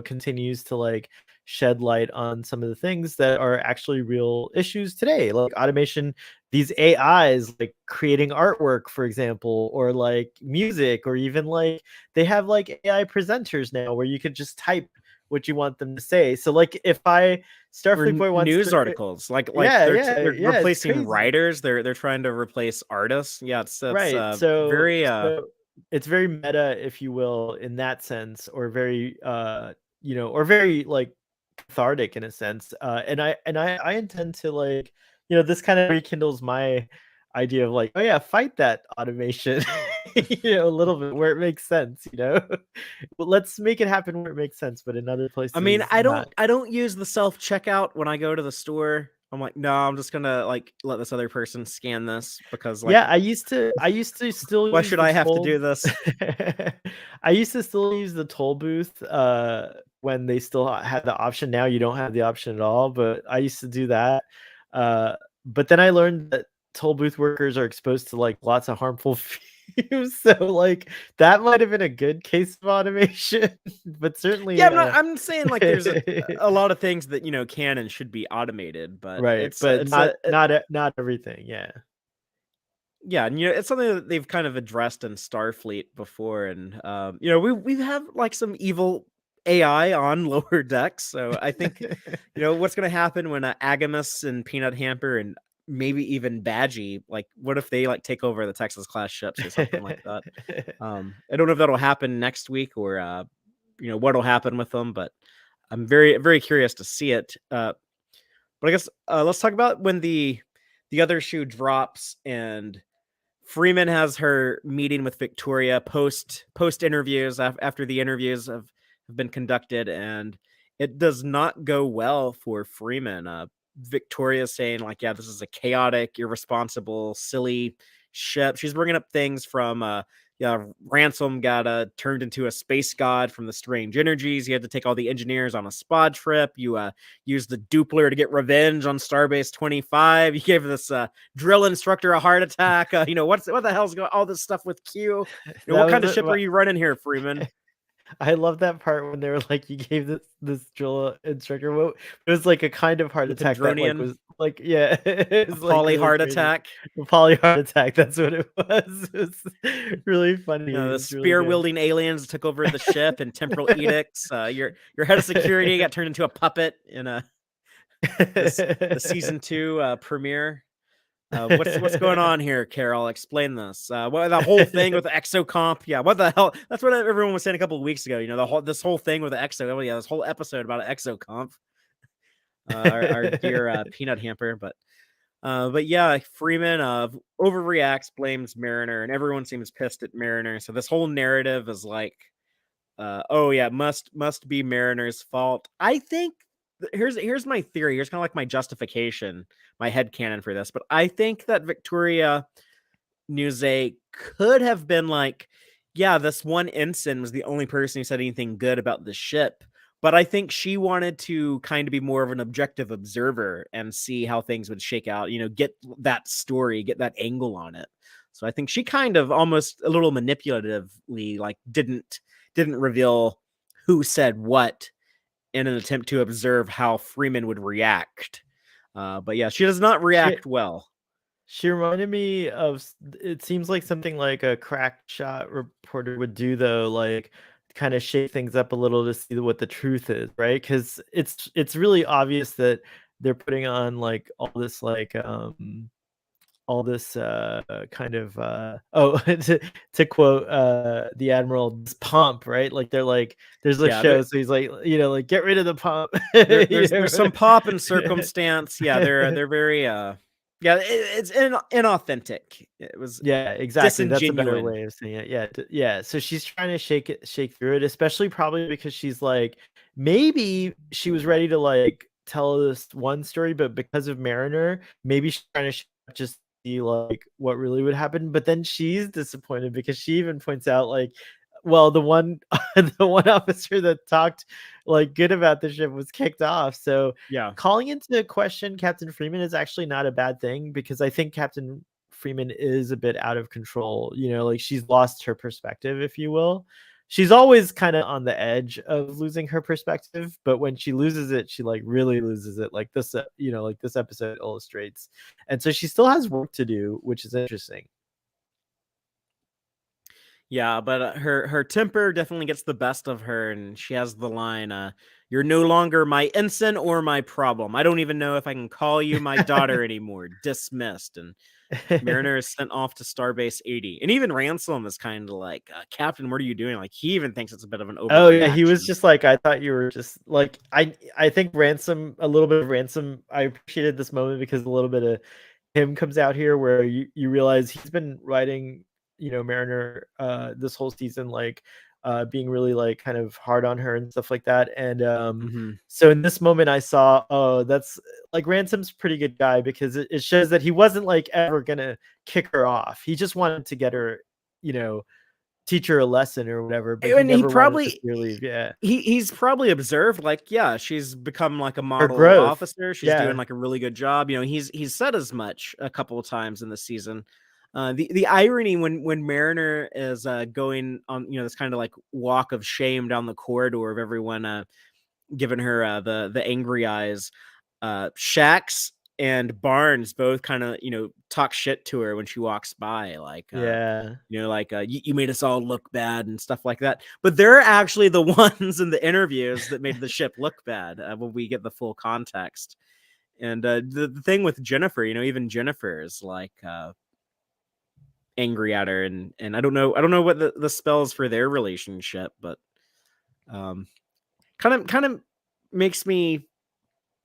continues to like shed light on some of the things that are actually real issues today, like automation, these AIs like creating artwork, for example, or like music, or even like they have like AI presenters now where you could just type what you want them to say. So like if I Or Starfleet Boy wants news to, articles, like they're yeah, it's replacing crazy. writers. They're trying to replace artists. Yeah, it's Right. very So it's very meta, if you will, in that sense, or very or very like cathartic in a sense. And I intend to like, this kind of rekindles my idea of like, oh yeah, fight that automation, a little bit where it makes sense. But let's make it happen where it makes sense, but in other I mean, places not. I don't use the self checkout when I go to the store. I'm like, no, I'm just gonna like let this other person scan this because like, Yeah, I used to still why use should the I have to toll. do this? I used to still use the toll booth when they still had the option. Now you don't have the option at all, but I used to do that. Uh, but then I learned that toll booth workers are exposed to like lots of harmful fumes. So like that might have been a good case of automation, but Yeah, certainly I'm saying like there's a lot of things that can and should be automated, but right, but not everything. Yeah. yeah, and it's something that they've kind of addressed in Starfleet before, and we have like some evil AI on lower decks. So I think, what's going to happen when Agamus and Peanut Hamper and maybe even Badgie, like, what if they like take over the Texas class ships or something like that? I don't know if that'll happen next week or, what'll happen with them, but I'm very, very curious to see it. But I guess let's talk about when the other shoe drops and Freeman has her meeting with Victoria post interviews after the interviews have been conducted, and it does not go well for Freeman. Victoria's saying like, yeah, this is a chaotic, irresponsible, silly ship. She's bringing up things from yeah, Ransom got turned into a space god from the strange energies. He had to take all the engineers on a spa trip. You used the Doppler to get revenge on Starbase 25. You gave this drill instructor a heart attack. What the hell's going all this stuff with Q? What kind of ship are you running here, Freeman? I love that part when they were like, you gave this drill instructor it was like a kind of heart attack that like was like it was a poly really heart crazy. attack. A poly heart attack. That's what it was. It was really funny. The spear wielding aliens took over the ship and temporal edicts. Your head of security got turned into a puppet in the season 2 premiere. What's going on here, Carol? Explain this. What the whole thing with the exocomp? Yeah, what the hell? That's what everyone was saying a couple of weeks ago. This whole thing with the exo. Oh yeah, this whole episode about an exocomp. Our dear Peanut Hamper, but yeah, Freeman overreacts, blames Mariner, and everyone seems pissed at Mariner. So this whole narrative is like, oh yeah, must be Mariner's fault. I think here's my theory. Here's kind of like my justification, my headcanon for this. But I think that Victoria Newsay could have been like, yeah, this one ensign was the only person who said anything good about the ship. But I think she wanted to kind of be more of an objective observer and see how things would shake out, get that story, get that angle on it. So I think she kind of almost a little manipulatively like didn't reveal who said what in an attempt to observe how Freeman would react. But yeah, she does not react well. She reminded me of, it seems like something like a crack shot reporter would do, though, like kind of shake things up a little to see what the truth is, right? Because it's really obvious that they're putting on like all this kind of to quote the Admiral, this pomp, right? Like they're like, there's a show, so he's like, like, get rid of the pomp. There's some pomp and circumstance. Yeah, they're very yeah, it's inauthentic. It was exactly. That's a better way of saying it. Yeah. So she's trying to shake through it, especially probably because she's like, maybe she was ready to like tell this one story, but because of Mariner, maybe she's trying to just see like what really would happen. But then she's disappointed because she even points out like, well, the one officer that talked like good about the ship was kicked off. So yeah, calling into question Captain Freeman is actually not a bad thing, because I think Captain Freeman is a bit out of control. Like she's lost her perspective, if you will. She's always kind of on the edge of losing her perspective, but when she loses it, she like really loses it. Like this, like this episode illustrates. And so she still has work to do, which is interesting. Yeah, but her temper definitely gets the best of her, and she has the line, "You're no longer my ensign or my problem. I don't even know if I can call you my daughter anymore. Dismissed." And Mariner is sent off to Starbase 80. And even Ransom is kind of like, Captain, what are you doing? Like, he even thinks it's a bit of an overreaction. Oh, yeah, he was just like, I thought you were just like, I think Ransom, a little bit of Ransom, I appreciated this moment because a little bit of him comes out here where you realize he's been writing, Mariner this whole season, like being really like kind of hard on her and stuff like that. And so in this moment I saw, oh, that's like Ransom's pretty good guy, because it shows that he wasn't like ever gonna kick her off. He just wanted to get her, teach her a lesson or whatever, but and he never probably wanted to leave. Yeah, he's probably observed like, yeah, she's become like a model growth. officer. She's doing like a really good job. He's said as much a couple of times in the season. The irony when Mariner is going on, this kind of like walk of shame down the corridor of everyone giving her the angry eyes. Shax and Barnes both kind of, talk shit to her when she walks by, like, Yeah. you made us all look bad and stuff like that. But they're actually the ones in the interviews that made the ship look bad when we get the full context. And the thing with Jennifer, even Jennifer is like angry at her, and I don't know what the spells for their relationship, but kind of makes me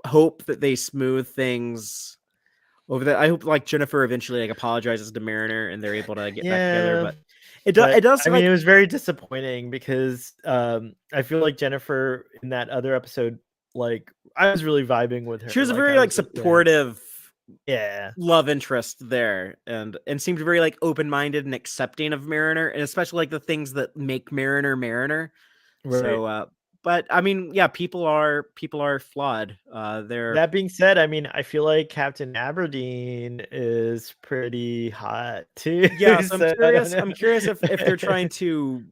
hope that they smooth things over that. I hope like Jennifer eventually like apologizes to Mariner and they're able to get back together. But it does I mean, like it was very disappointing because I feel like Jennifer in that other episode, like I was really vibing with her. she was a Like, very like supportive love interest there, and seemed very like open-minded and accepting of Mariner, and especially like the things that make Mariner. Right. So but I mean, yeah, people are flawed. They're That being said, I mean, I feel like Captain Aberdeen is pretty hot too. yeah, so So I don't I'm know. curious if they're trying to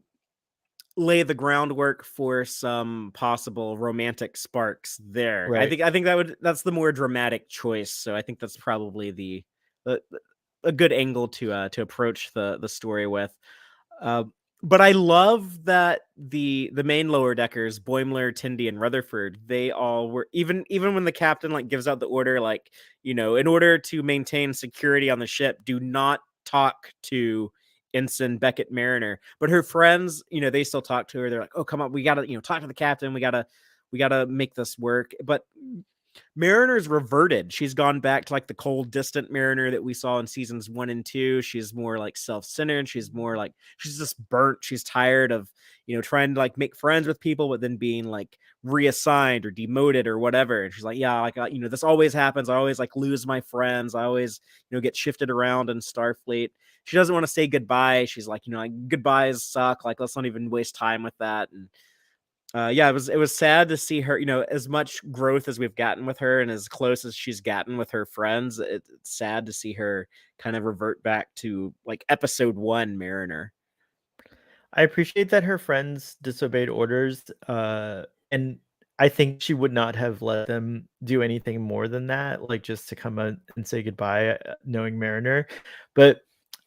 lay the groundwork for some possible romantic sparks there. Right. I think that's the more dramatic choice. So I think that's probably the a good angle to approach the story with. Uh, but I love that the main lower deckers, Boimler, Tindy, and Rutherford, they all were, even when the captain like gives out the order, like, in order to maintain security on the ship, do not talk to Ensign Beckett Mariner. But her friends, they still talk to her. They're like, oh, come on, we gotta, talk to the captain. We gotta make this work. But Mariner's reverted. She's gone back to like the cold, distant Mariner that we saw in seasons 1 and 2. She's more like self-centered. She's more like, she's just burnt. She's tired of, trying to like make friends with people, but then being like reassigned or demoted or whatever. And she's like, yeah, like, this always happens. I always like lose my friends. I always, get shifted around in Starfleet. She doesn't want to say goodbye. She's like, like, goodbyes suck. Like, let's not even waste time with that. And yeah, it was sad to see her, as much growth as we've gotten with her and as close as she's gotten with her friends. It's sad to see her kind of revert back to like episode 1 Mariner. I appreciate that her friends disobeyed orders, and I think she would not have let them do anything more than that, like just to come out and say goodbye, knowing Mariner. But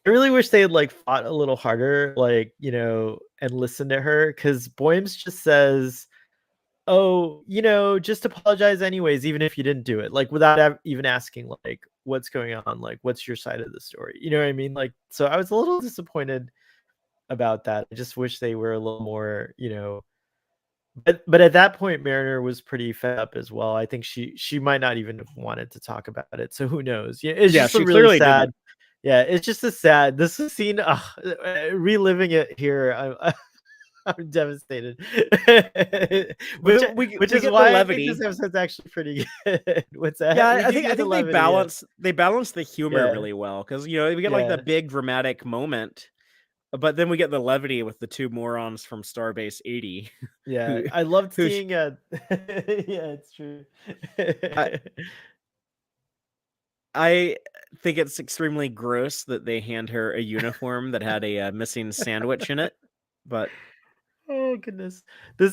I really wish they had like fought a little harder, like, and listened to her, because Boyms just says, "Oh, just apologize anyways, even if you didn't do it," like without even asking, like, what's going on, like, what's your side of the story? You know what I mean? Like, so I was a little disappointed about that. I just wish they were a little more, but at that point Mariner was pretty fed up as well. I think she might not even have wanted to talk about it. So who knows? Yeah, it's just a she really clearly sad. didn't. Yeah, it's just a sad. This is scene. Reliving it here, I'm devastated. which We which is get why the I think levity. this episode's actually pretty good. What's that? Yeah, We I do think get the they levity, yeah. balance the humor Yeah. really well, because we get like Yeah. that big dramatic moment, but then we get the levity with the two morons from Starbase 80. Yeah, who I loved who seeing yeah, it's true. I, I think it's extremely gross that they hand her a uniform that had a missing sandwich in it. But Oh goodness.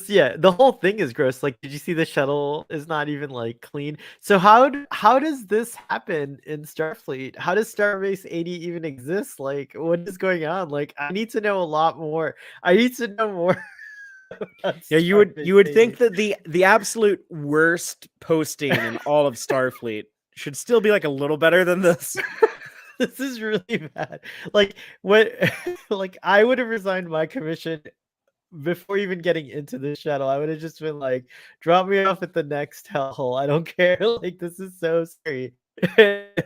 Yeah, the whole thing is gross. Like, did you see the shuttle is not even like clean? So how does this happen in Starfleet? How does Starbase 80 even exist? Like, what is going on? Like, I need to know a lot more. I need to know more about yeah, Starbase you would 80. think that the absolute worst posting in all of Starfleet should still be like a little better than this. This is really bad. Like, what like I would have resigned my commission before even getting into the shuttle. I would have just been like, drop me off at the next hellhole. I don't care. Like, this is so scary. But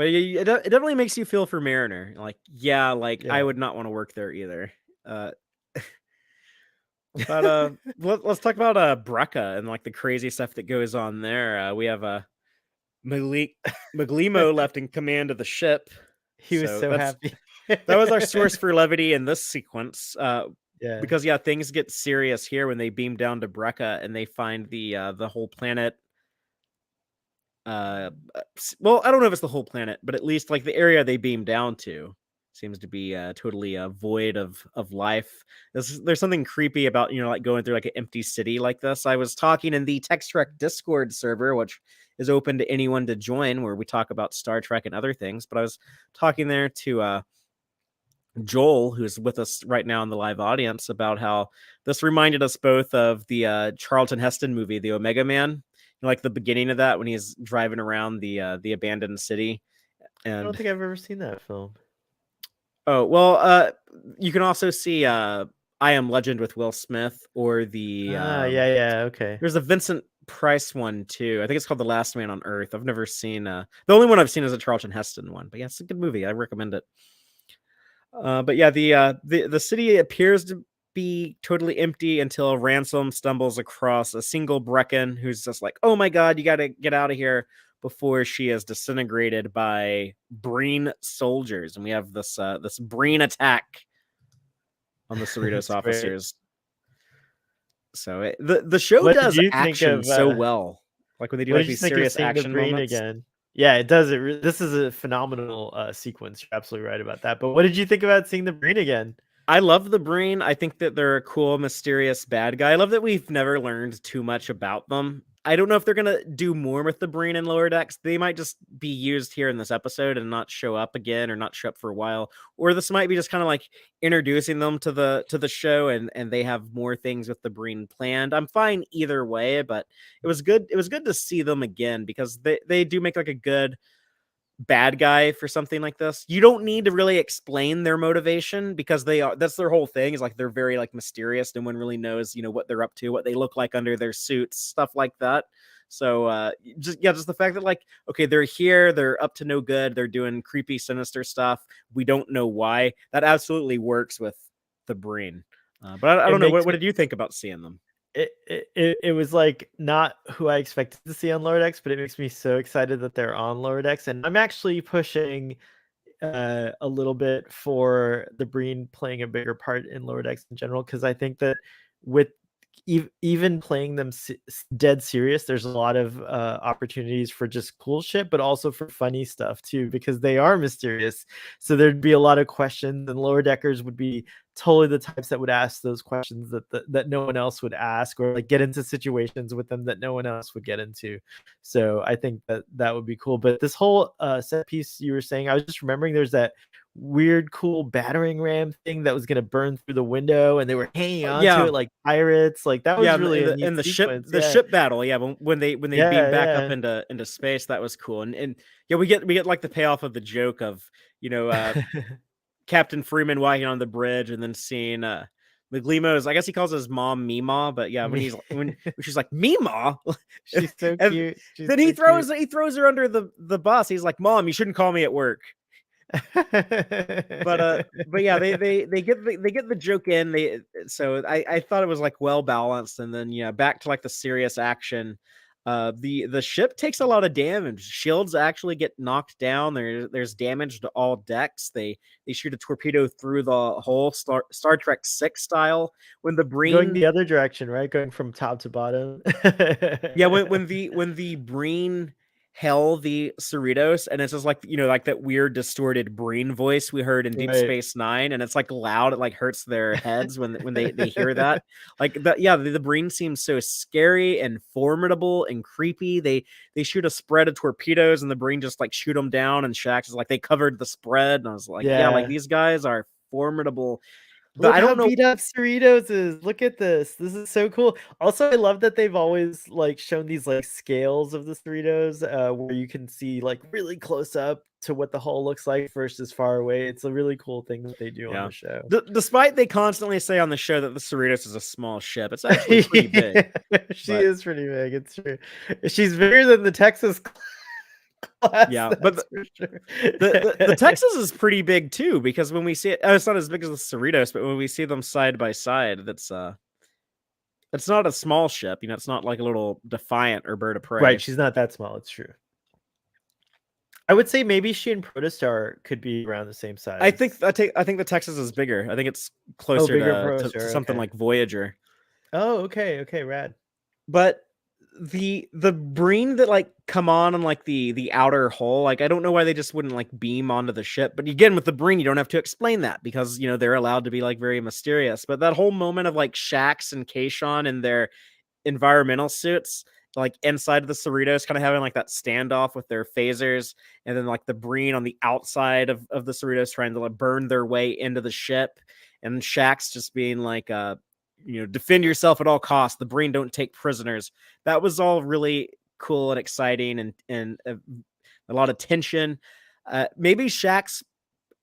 it definitely makes you feel for Mariner. Like, yeah, like I Yeah. would not want to work there either. Uh, but let's talk about Brecca and like the crazy stuff that goes on there. We have Maglimo left in command of the ship. He was So so happy. that was our source for levity in this sequence. Yeah. Because yeah, things get serious here when they beam down to Brecca and they find the whole planet. Well, I don't know if it's the whole planet, but at least like the area they beam down to seems to be totally void of life. There's something creepy about, like going through like an empty city like this. I was talking in the Tex-Trek Discord server, which is open to anyone to join, where we talk about Star Trek and other things. But I was talking there to Joel, who's with us right now in the live audience, about how this reminded us both of the Charlton Heston movie, The Omega Man. Like the beginning of that when he's driving around the abandoned city. I don't And think I've ever seen that film. oh well, you can also see I Am Legend with Will Smith, or Yeah, okay. there's a Vincent Price one too. I think it's called The Last Man on Earth. I've never seen the only one I've seen is a Charlton Heston one, but yeah, it's a good movie. I recommend it. But yeah, the city appears to be totally empty until Ransom stumbles across a single Brecken who's just like, "Oh my god, you got to get out of here," before she is disintegrated by Breen soldiers, and we have this Breen attack on the Cerritos officers. So the show What did does you think action of, so well, like when they do What like did you these think of serious seeing the action Breen moments. again? Yeah, it does. This is a phenomenal sequence. You're absolutely right about that. But what did you think about seeing the Breen again? I love the Breen. I think that they're a cool, mysterious bad guy. I love that we've never learned too much about them. I don't know if they're gonna do more with the Breen in Lower Decks. They might just be used here in this episode and not show up again, or not show up for a while. Or this might be just kind of like introducing them to the show, and they have more things with the Breen planned. I'm fine either way, but it was good. It was good to see them again, because they do make like a good bad guy for something like this. You don't need to really explain their motivation, because that's their whole thing, is like they're very like mysterious. No one really knows, what they're up to, what they look like under their suits, stuff like that. So just the fact that, like, okay, they're here, they're up to no good, they're doing creepy, sinister stuff. We don't know why. That absolutely works with the Breen. But I It don't know. makes What me did you think about seeing them? it was like not who I expected to see on Lower Decks, but it makes me so excited that they're on Lower Decks. And I'm actually pushing a little bit for the Breen playing a bigger part in Lower Decks in general, because I think that with even playing them dead serious, there's a lot of opportunities for just cool shit, but also for funny stuff too, because they are mysterious. So there'd be a lot of questions, and Lower Deckers would be totally the types that would ask those questions that no one else would ask, or like get into situations with them that no one else would get into. So I think that would be cool. But this whole set piece you were saying, I was just remembering there's that weird cool battering ram thing that was going to burn through the window, and they were hanging on to Yeah, it like pirates. Like that was yeah, really a neat the ship sequence. the Yeah, ship battle. Yeah, when they beam yeah, back up yeah. into space, that was cool. And yeah, we get like the payoff of the joke of, you know uh Captain Freeman walking on the bridge, and then seeing Maglimo's, I guess he calls his mom Mima, but yeah, when Me. he's when she's like, Mima. She's so And cute. She's then so cute. he throws her under the bus. He's like, "Mom, you shouldn't call me at work." But yeah, they get the joke in. So I thought it was like well balanced. And then yeah, back to like the serious action. The ship takes a lot of damage. Shields actually get knocked down. There's damage to all decks. They shoot a torpedo through the whole Star Trek 6 style. When the Going Breen the other direction, right? Going from top to bottom. Yeah, when the Breen hell the Cerritos, and it's just like, like that weird distorted Breen voice we heard in Deep Right. Space Nine, and it's like loud, it like hurts their heads when they hear that. Like that, yeah, the Breen seems so scary and formidable and creepy. They shoot a spread of torpedoes, and the Breen just like shoot them down, and Shax is like, they covered the spread, and I was like, yeah, like Yeah. these guys are formidable. But Look I how don't know. beat up Cerritos is. Look at this. This is so cool. Also, I love that they've always like shown these like scales of the Cerritos, where you can see like really close up to what the hull looks like versus far away. It's a really cool thing that they do on Yeah. the show. Despite they constantly say on the show that the Cerritos is a small ship, it's actually pretty big. She But is pretty big. It's true. She's bigger than the Texas class. yeah, but That's for sure. the Texas is pretty big too, because when we see it, it's not as big as the Cerritos, but when we see them side by side, it's not a small ship. It's not like a little Defiant or Bird of Prey. Right. She's not that small. It's true. I would say maybe she and Protostar could be around the same size. I think the Texas is bigger. I think it's closer bigger to Protostar, something okay. like Voyager. Oh, okay, rad. But the breen that like come on like the outer hull, like I don't know why they just wouldn't like beam onto the ship. But again, with the breen, you don't have to explain that because they're allowed to be like very mysterious. But that whole moment of like Shax and Kayshawn in their environmental suits, like inside of the Cerritos, kind of having like that standoff with their phasers, and then like the breen on the outside of the Cerritos trying to like burn their way into the ship, and Shax just being like defend yourself at all costs. The breen don't take prisoners. That was all really cool and exciting, and a lot of tension. Maybe Shax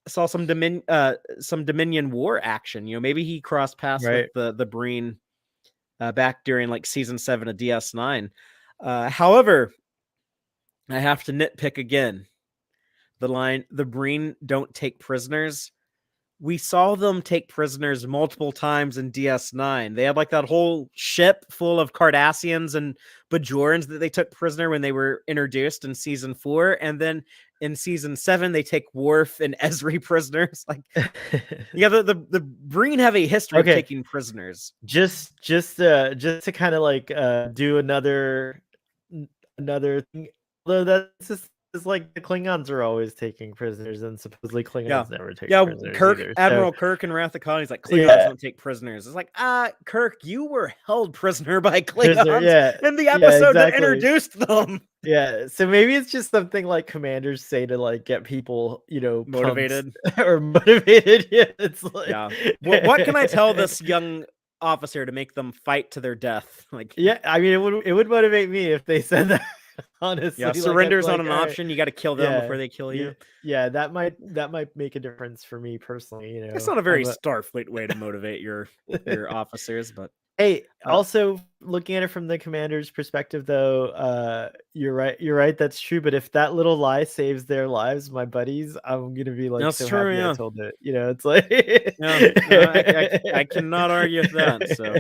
saw some Dominion War action. Maybe he crossed paths with Right. the breen back during like season 7 of DS9. However, I have to nitpick again. The line, the breen don't take prisoners. We saw them take prisoners multiple times in DS9. They had like that whole ship full of Cardassians and Bajorans that they took prisoner when they were introduced in season 4. And then in season 7, they take Worf and Ezri prisoners. Like, yeah, the breen have a history of Okay. taking prisoners. Just to kind of like do another thing. Although that's just it's like the Klingons are always taking prisoners, and supposedly Klingons never take prisoners Kirk, either. Admiral So, Kirk and Wrath of Khan, he's like, Klingons don't take prisoners. It's like, Kirk, you were held prisoner by prisoner, Klingons in the episode that exactly. introduced them. Yeah, so maybe it's just something like commanders say to like get people, pumped Motivated. or motivated. Yeah, it's like, Yeah. What can I tell this young officer to make them fight to their death? Like, Yeah, I mean, it would motivate me if they said that. Honestly, yeah, like, I'd be surrender's like, not an all right, option. You got to kill them before they kill you. Yeah, that might make a difference for me personally. It's not a very Starfleet way to motivate your officers, but hey, also looking at it from the commander's perspective, though, you're right. That's true. But if that little lie saves their lives, my buddies, I'm gonna be like that's so true. happy Yeah, I told it. It's like, yeah, no, I cannot argue with that. So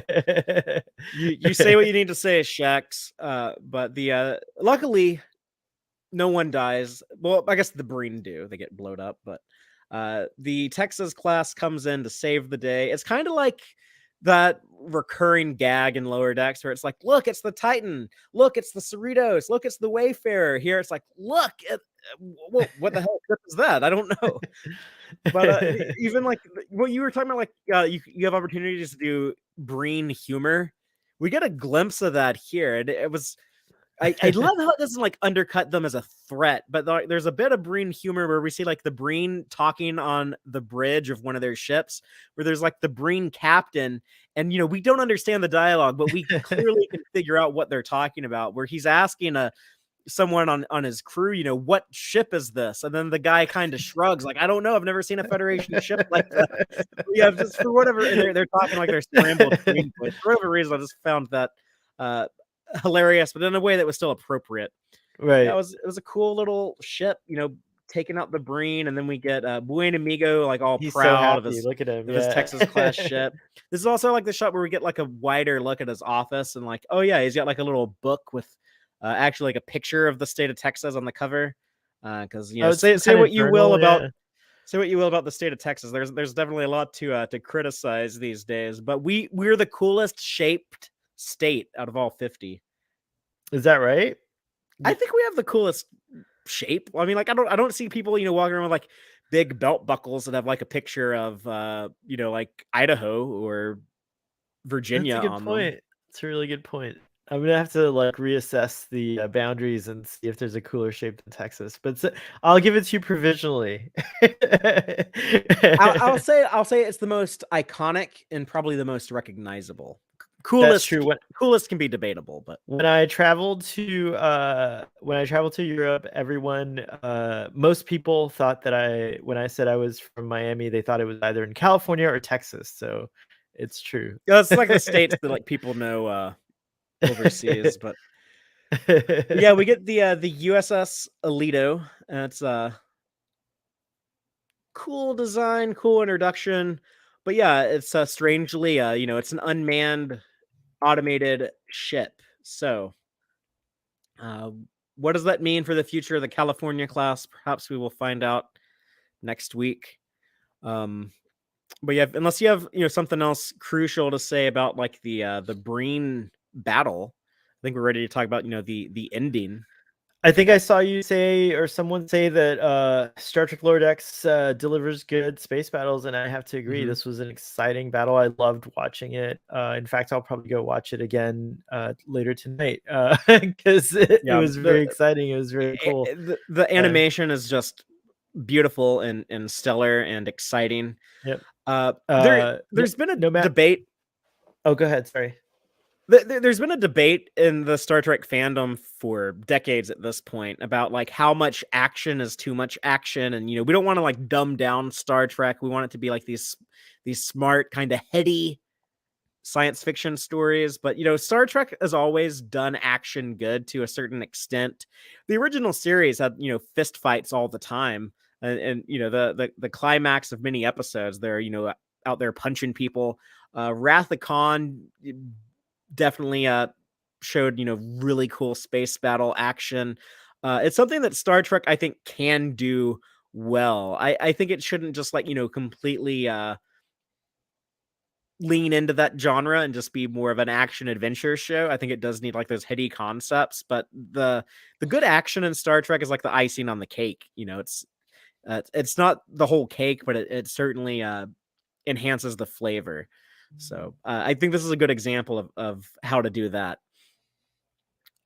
you say what you need to say, Shax. But the luckily no one dies. Well, I guess the breen do. They get blowed up, but the Texas class comes in to save the day. It's kind of like that recurring gag in Lower Decks where it's like, look, it's the Titan. Look, it's the Cerritos. Look, it's the Wayfarer. Here, it's like, look, what the hell is that? I don't know. But even like what you were talking about, like you have opportunities to do breen humor. We get a glimpse of that here. It was I love how it doesn't like undercut them as a threat, but there's a bit of breen humor where we see like the breen talking on the bridge of one of their ships, where there's like the breen captain, and we don't understand the dialogue, but we clearly can figure out what they're talking about. Where he's asking someone on his crew, what ship is this? And then the guy kind of shrugs, like, I don't know, I've never seen a Federation ship like that. Yeah, just for whatever, and they're talking like they're scrambled for whatever reason. I just found that hilarious, but in a way that was still appropriate. right. It was a cool little ship, taking out the breen, and then we get Buen Amigo like all He's so proud of happy. Look at him. his Texas class ship. This is also like the shot where we get like a wider look at his office, and like, oh yeah, he's got like a little book with actually like a picture of the state of Texas on the cover. Because say what you will about say what you will about the state of Texas. There's definitely a lot to criticize these days, but we're the coolest shaped state out of all 50. Is that right? I think we have the coolest shape. I mean, like I don't see people walking around with like big belt buckles that have like a picture of like Idaho or Virginia That's a good on point. them. It's a really good point. I'm gonna have to like reassess the boundaries and see if there's a cooler shape than Texas, but I'll give it to you provisionally. I'll say it's the most iconic and probably the most recognizable. That's true. Coolest can be debatable, but when I traveled to Europe, everyone, most people thought that when I said I was from Miami, they thought it was either in California or Texas. So it's true. it's like the states that like people know overseas. But yeah, we get the USS Alito, and it's cool design, cool introduction. But yeah, it's strangely it's an unmanned automated ship. So what does that mean for the future of the California class? Perhaps we will find out next week. But yeah, unless you have something else crucial to say about like the breen battle, think we're ready to talk about the ending. I think I saw you say, or someone say, that Star Trek Lower Decks delivers good space battles, and I have to agree. Mhm. This was an exciting battle. I loved watching it. In fact, I'll probably go watch it again later tonight because it Yeah, was very exciting. It was very cool. the animation is just beautiful and stellar and exciting. Yep. There's been a No matter. debate. Oh, go ahead. Sorry. There's been a debate in the Star Trek fandom for decades at this point about like how much action is too much action, and we don't want to like dumb down Star Trek. We want it to be like these smart, kind of heady science fiction stories. But Star Trek has always done action good to a certain extent. The original series had fist fights all the time, and the climax of many episodes, they're out there punching people. Wrath of Khan definitely showed really cool space battle action. It's something that Star Trek, I think, can do well. I think it shouldn't just like completely lean into that genre and just be more of an action adventure show. I think it does need like those heady concepts, but the good action in Star Trek is like the icing on the cake. It's not the whole cake, but it certainly enhances the flavor. So I think this is a good example of how to do that.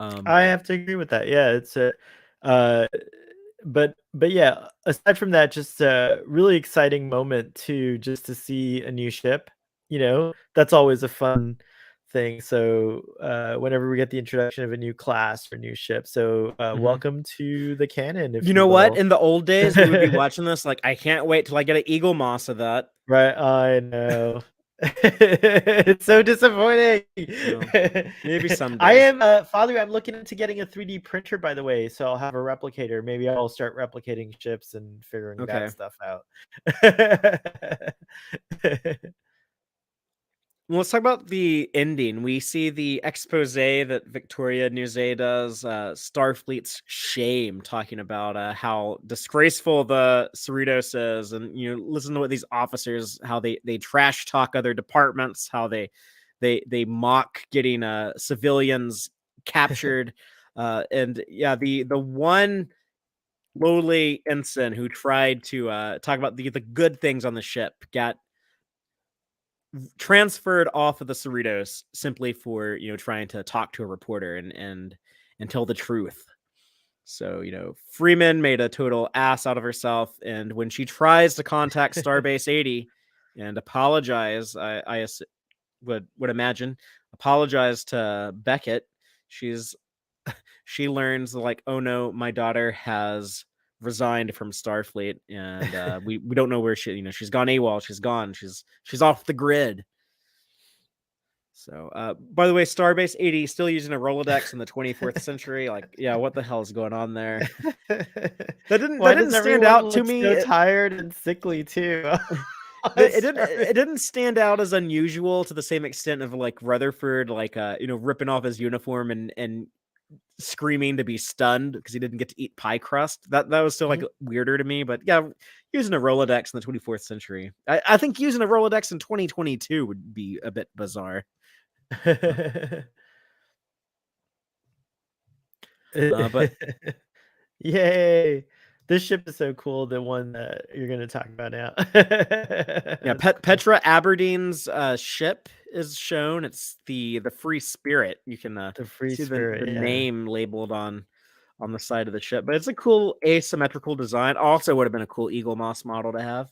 I have to agree with that. Yeah, it's a, uh, but yeah. Aside from that, just a really exciting moment just to see a new ship. That's always a fun thing. So whenever we get the introduction of a new class or new ship, so welcome to the canon, if You you know what? will. In the old days, we would be watching this like, I can't wait till I get an Eagle Moss of that. Right, I know. It's so disappointing. Maybe someday. I am Father, I'm looking into getting a 3D printer, by the way, so I'll have a replicator. Maybe I'll start replicating ships and figuring Okay. that stuff out. Well, let's talk about the ending. We see the expose that Victoria Nuzay does, Starfleet's shame, talking about how disgraceful the Cerritos is, and listen to what these officers, how they trash talk other departments, how they mock getting civilians captured, and yeah, the one lowly ensign who tried to talk about the good things on the ship got transferred off of the Cerritos simply for trying to talk to a reporter and tell the truth. So Freeman made a total ass out of herself, and when she tries to contact Starbase 80 and apologize, I would imagine apologize to Beckett, she learns like, oh no, my daughter has resigned from Starfleet, and we don't know where she's gone AWOL, she's gone, she's off the grid. So by the way, Starbase 80 still using a Rolodex in the 24th century. Like, yeah, what the hell is going on there? That Why didn't does stand everyone out to look me. so tired and sickly too? It didn't stand out as unusual to the same extent of like Rutherford, like ripping off his uniform and screaming to be stunned because he didn't get to eat pie crust. That was still like weirder to me. But yeah, using a Rolodex in the 24th century, I think using a Rolodex in 2022 would be a bit bizarre. But Yay! This ship is so cool. The one that you're going to talk about now. yeah, Petra Aberdeen's ship is shown. It's the Free Spirit. You can The Free see Spirit, the yeah. name labeled on the side of the ship, but it's a cool asymmetrical design. Also would have been a cool Eagle Moss model to have.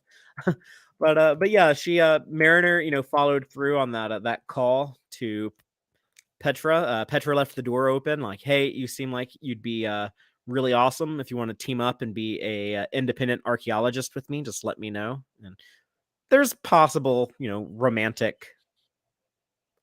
But yeah, she Mariner followed through on that call to Petra. Petra left the door open, like, hey, you seem like you'd be really awesome if you want to team up and be a independent archaeologist with me. Just let me know. And there's possible romantic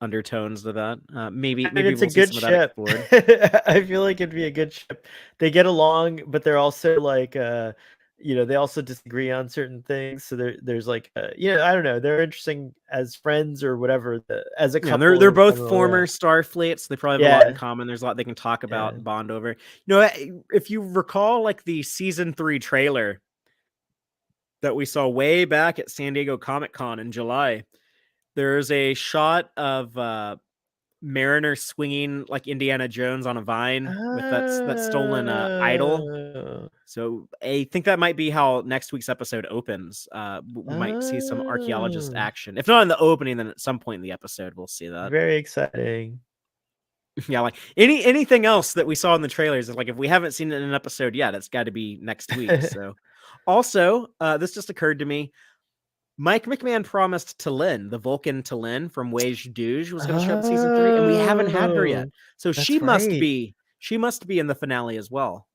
undertones to that. Maybe It's a we'll see good some of that ship. explored. I feel like it'd be a good ship. They get along, but they're also like, they also disagree on certain things. So there's like, I don't know. They're interesting as friends or whatever. As a Yeah, couple, they're in both general, former yeah. Starfleets. So they probably have a lot in Yeah, common. There's a lot they can talk about yeah. and bond over. If you recall, like the season 3 trailer that we saw way back at San Diego Comic Con in July, there's a shot of Mariner swinging like Indiana Jones on a vine with that stolen idol. Oh. So I think that might be how next week's episode opens. We might see some archaeologist Oh. action. If not in the opening, then at some point in the episode we'll see that. Very exciting. Yeah, like anything else that we saw in the trailers is like, if we haven't seen it in an episode yet, it's got to be next week. So also, this just occurred to me. Mike McMahon promised T'Lyn, the Vulcan T'Lyn from Wage Douge, was going to show up in season 3, and we haven't had her yet. So That's she must right. be in the finale as well.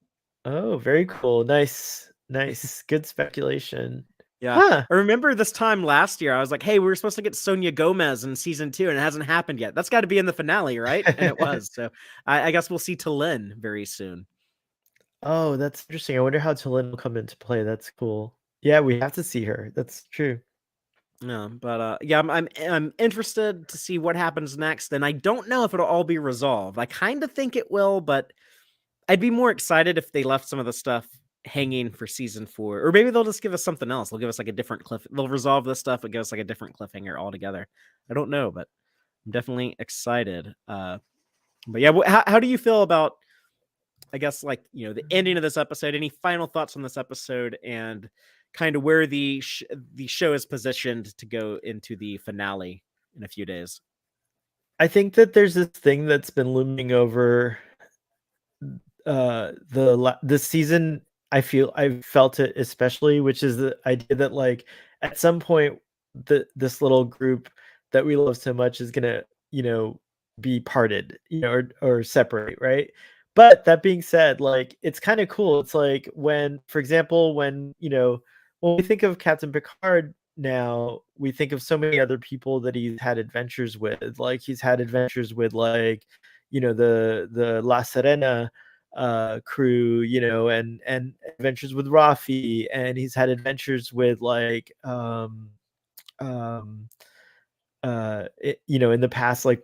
Oh, very cool. Nice. Good speculation. Yeah. Huh. I remember this time last year, I was like, hey, we were supposed to get Sonia Gomez in season 2, and it hasn't happened yet. That's got to be in the finale, right? And it was. So I guess we'll see T'Lyn very soon. Oh, that's interesting. I wonder how T'Lyn will come into play. That's cool. Yeah, we have to see her. That's true. Yeah, but yeah, I'm interested to see what happens next, and I don't know if it'll all be resolved. I kind of think it will, but I'd be more excited if they left some of the stuff hanging for season 4, or maybe they'll just give us something else. They'll give us like a different cliff. They'll resolve this stuff and give us like a different cliffhanger altogether. I don't know, but I'm definitely excited. But yeah, how do you feel about, I guess, like, the ending of this episode? Any final thoughts on this episode and kind of where the show is positioned to go into the finale in a few days? I think that there's this thing that's been looming over this season. I've felt it especially, which is the idea that, like, at some point this little group that we love so much is gonna be parted, or separate, right? But that being said, like, it's kind of cool. It's like when, for example, when we think of Captain Picard now, we think of so many other people that he's had adventures with. Like, he's had adventures with, like, the La Serena crew, and adventures with Rafi, and he's had adventures with, like, in the past, like,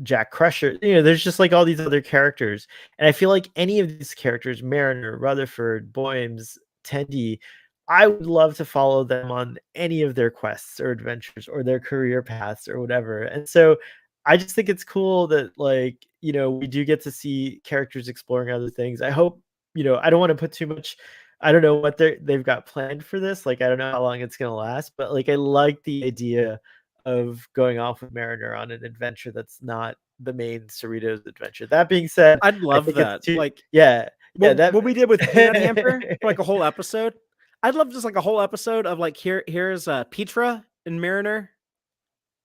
Jack Crusher. There's just like all these other characters, and I feel like any of these characters, Mariner, Rutherford, Boymes, Tendi, I would love to follow them on any of their quests or adventures or their career paths or whatever. And so I just think it's cool that, like, we do get to see characters exploring other things. I hope, I don't want to put too much, I don't know what they've got planned for this. Like, I don't know how long it's going to last, but, like, I like the idea of going off with Mariner on an adventure that's not the main Cerritos adventure. That being said, I'd I love think that. it's too, Like, yeah, what we did with Peanut Hamper, for like a whole episode. I'd love just like a whole episode of like, here's Petra and Mariner,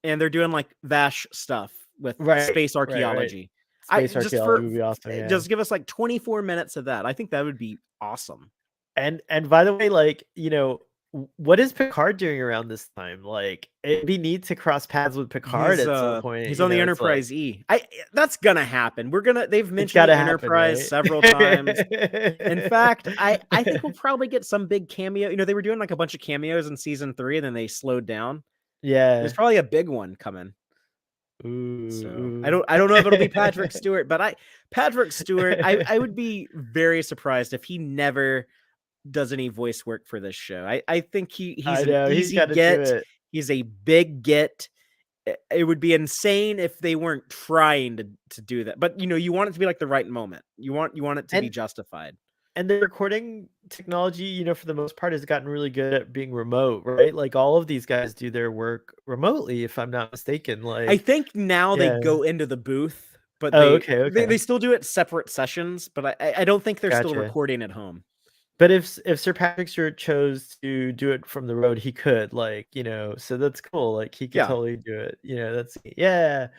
and they're doing like Vash stuff with space archaeology. Space archaeology would be awesome. Yeah. Just give us like 24 minutes of that. I think that would be awesome. And by the way, like, what is Picard doing around this time? Like, it'd be neat to cross paths with Picard at some point. He's on the Enterprise E. That's gonna happen. They've mentioned the Enterprise several times. In fact, I think we'll probably get some big cameo. They were doing like a bunch of cameos in season 3, and then they slowed down. Yeah, there's probably a big one coming. Ooh, so I don't know if it'll be Patrick Stewart, but Patrick Stewart, I would be very surprised if he never does any voice work for this show. I think he's an easy get. He's a big get. It would be insane if they weren't trying to do that. But you want it to be like the right moment. You want it to be justified. And the recording technology, for the most part, has gotten really good at being remote, right? Like, all of these guys do their work remotely, if I'm not mistaken. Like, I think now they go into the booth, but they still do it separate sessions. But I don't think they're still recording at home. But if Sir Patrick Stewart chose to do it from the road, he could, like, so that's cool. Like, he could totally do it.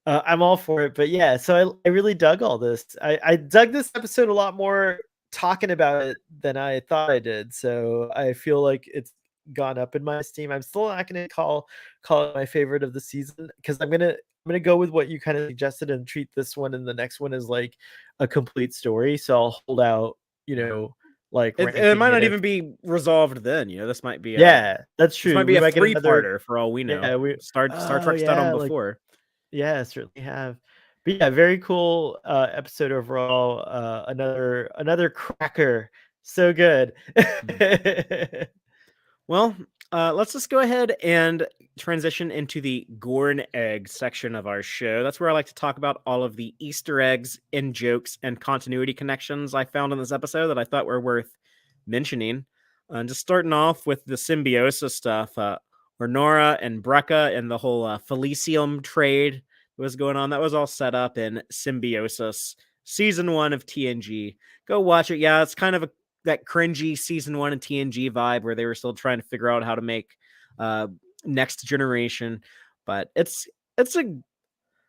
I'm all for it. But yeah, so I really dug all this. I dug this episode a lot more talking about it than I thought I did. So I feel like it's gone up in my esteem. I'm still not going to call it my favorite of the season, because I'm gonna go with what you kind of suggested and treat this one and the next one as like a complete story. So I'll hold out, like, it might not even be resolved then. This might be that's true. This might be a 3-parter for all we know. Yeah, Star Trek's done them before. Yeah, certainly have. But yeah, very cool episode overall. Another cracker. So good. Well, let's just go ahead and transition into the Gorn egg section of our show. That's where I like to talk about all of the Easter eggs and jokes and continuity connections I found in this episode that I thought were worth mentioning. And just starting off with the symbiosis stuff, Ornora and Brecca and the whole Felicium trade that was going on. That was all set up in Symbiosis season 1 of TNG. Go watch it. Yeah, it's kind of that cringy season 1 of TNG vibe where they were still trying to figure out how to make Next Generation, but it's a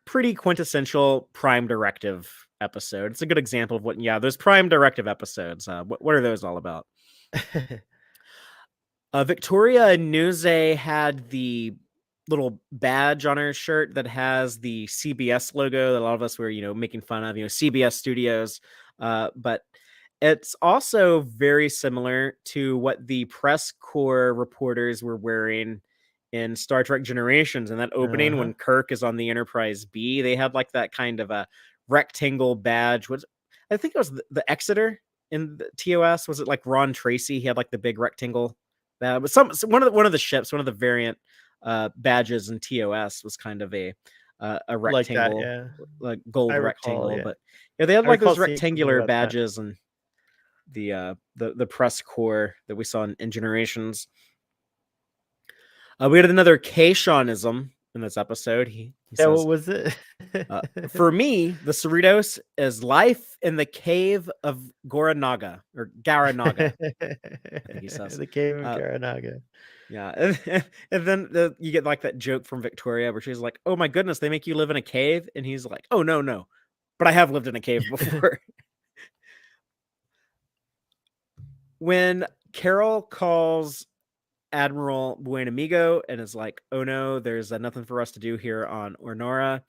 pretty quintessential Prime Directive episode. It's a good example of what, those Prime Directive episodes. What are those all about? Victoria and Nuze had the little badge on her shirt that has the CBS logo that a lot of us were, making fun of, CBS Studios. But it's also very similar to what the press corps reporters were wearing in Star Trek Generations. And that opening when Kirk is on the Enterprise B, they had like that kind of a rectangle badge. I think it was the Exeter in the TOS. Was it like Ron Tracy? He had like the big rectangle. But one of the ships, one of the variant badges in TOS was kind of a rectangle, like, that, like gold rectangle. Yeah. But they had like those rectangular badges and the press corps that we saw in Generations. We had another Kayshanism in this episode. He says, what was it? For me, the Cerritos is life in the cave of Goranaga or Garanaga. I think he says the cave of Garanaga. Yeah, and then you get like that joke from Victoria where she's like, "Oh my goodness, they make you live in a cave," and he's like, "Oh no, but I have lived in a cave before." When Carol calls Admiral Buenamigo and is like, "Oh no, there's nothing for us to do here on Ornora,"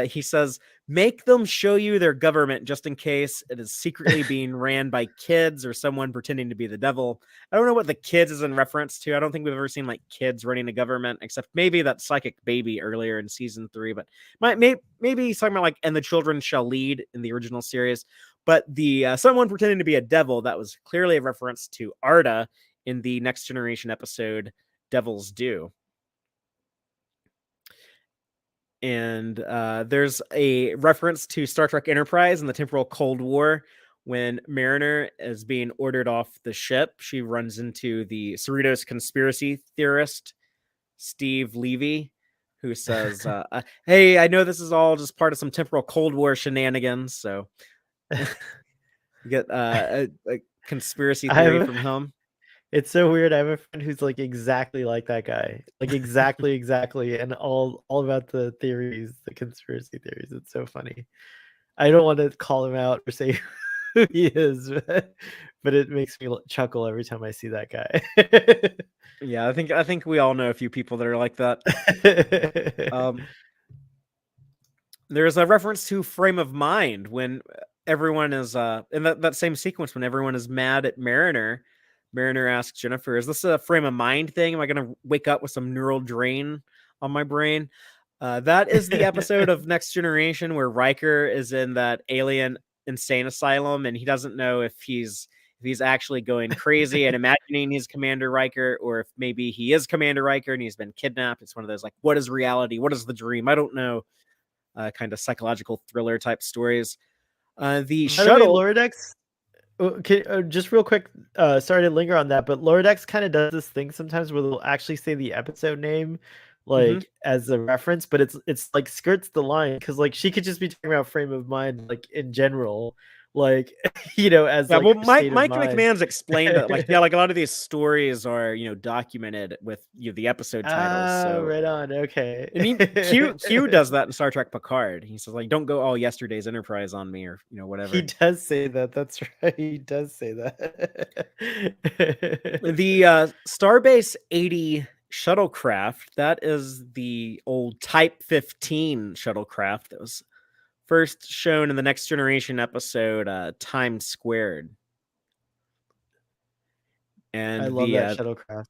he says, "Make them show you their government just in case it is secretly being ran by kids or someone pretending to be the devil." I don't know what the kids is in reference to. I don't think we've ever seen like kids running a government, except maybe that psychic baby earlier in season 3. But maybe he's talking about like, "And the children shall lead" in the original series. But the someone pretending to be a devil, that was clearly a reference to Arda in the Next Generation episode Devil's Due. And there's a reference to Star Trek Enterprise in the Temporal Cold War. When Mariner is being ordered off the ship, she runs into the Cerritos conspiracy theorist, Steve Levy, who says, "Hey, I know this is all just part of some Temporal Cold War shenanigans, so..." You get a conspiracy theory from him. It's so weird. I have a friend who's like exactly like that guy, like exactly, and all about the theories, the conspiracy theories. It's so funny. I don't want to call him out or say who he is, but it makes me chuckle every time I see that guy. Yeah, I think we all know a few people that are like that. There's a reference to Frame of Mind when everyone is in that same sequence when everyone is mad at Mariner. Mariner asks Jennifer, "Is this a frame of mind thing? Am I going to wake up with some neural drain on my brain?" That is the episode of Next Generation where Riker is in that alien insane asylum and he doesn't know if he's actually going crazy and imagining he's Commander Riker, or if maybe he is Commander Riker and he's been kidnapped. It's one of those like, what is reality? What is the dream? I don't know. Kind of psychological thriller type stories. The shuttle. Lower Decks. Just real quick, sorry to linger on that, but Lower Decks kind of does this thing sometimes where they'll actually say the episode name like as a reference, but it's like skirts the line because like she could just be talking about Frame of Mind like in general, like as like well, Mike McMahon's explained that like like a lot of these stories are documented with the episode titles. So right on, okay. And Q does that in Star Trek Picard. He says like, "Don't go all yesterday's Enterprise on me," or whatever. He does say that. That's right. He does say that. The Starbase 80 shuttlecraft, that is the old Type 15 shuttlecraft that was first shown in the Next Generation episode Time Squared. And I love that shuttlecraft.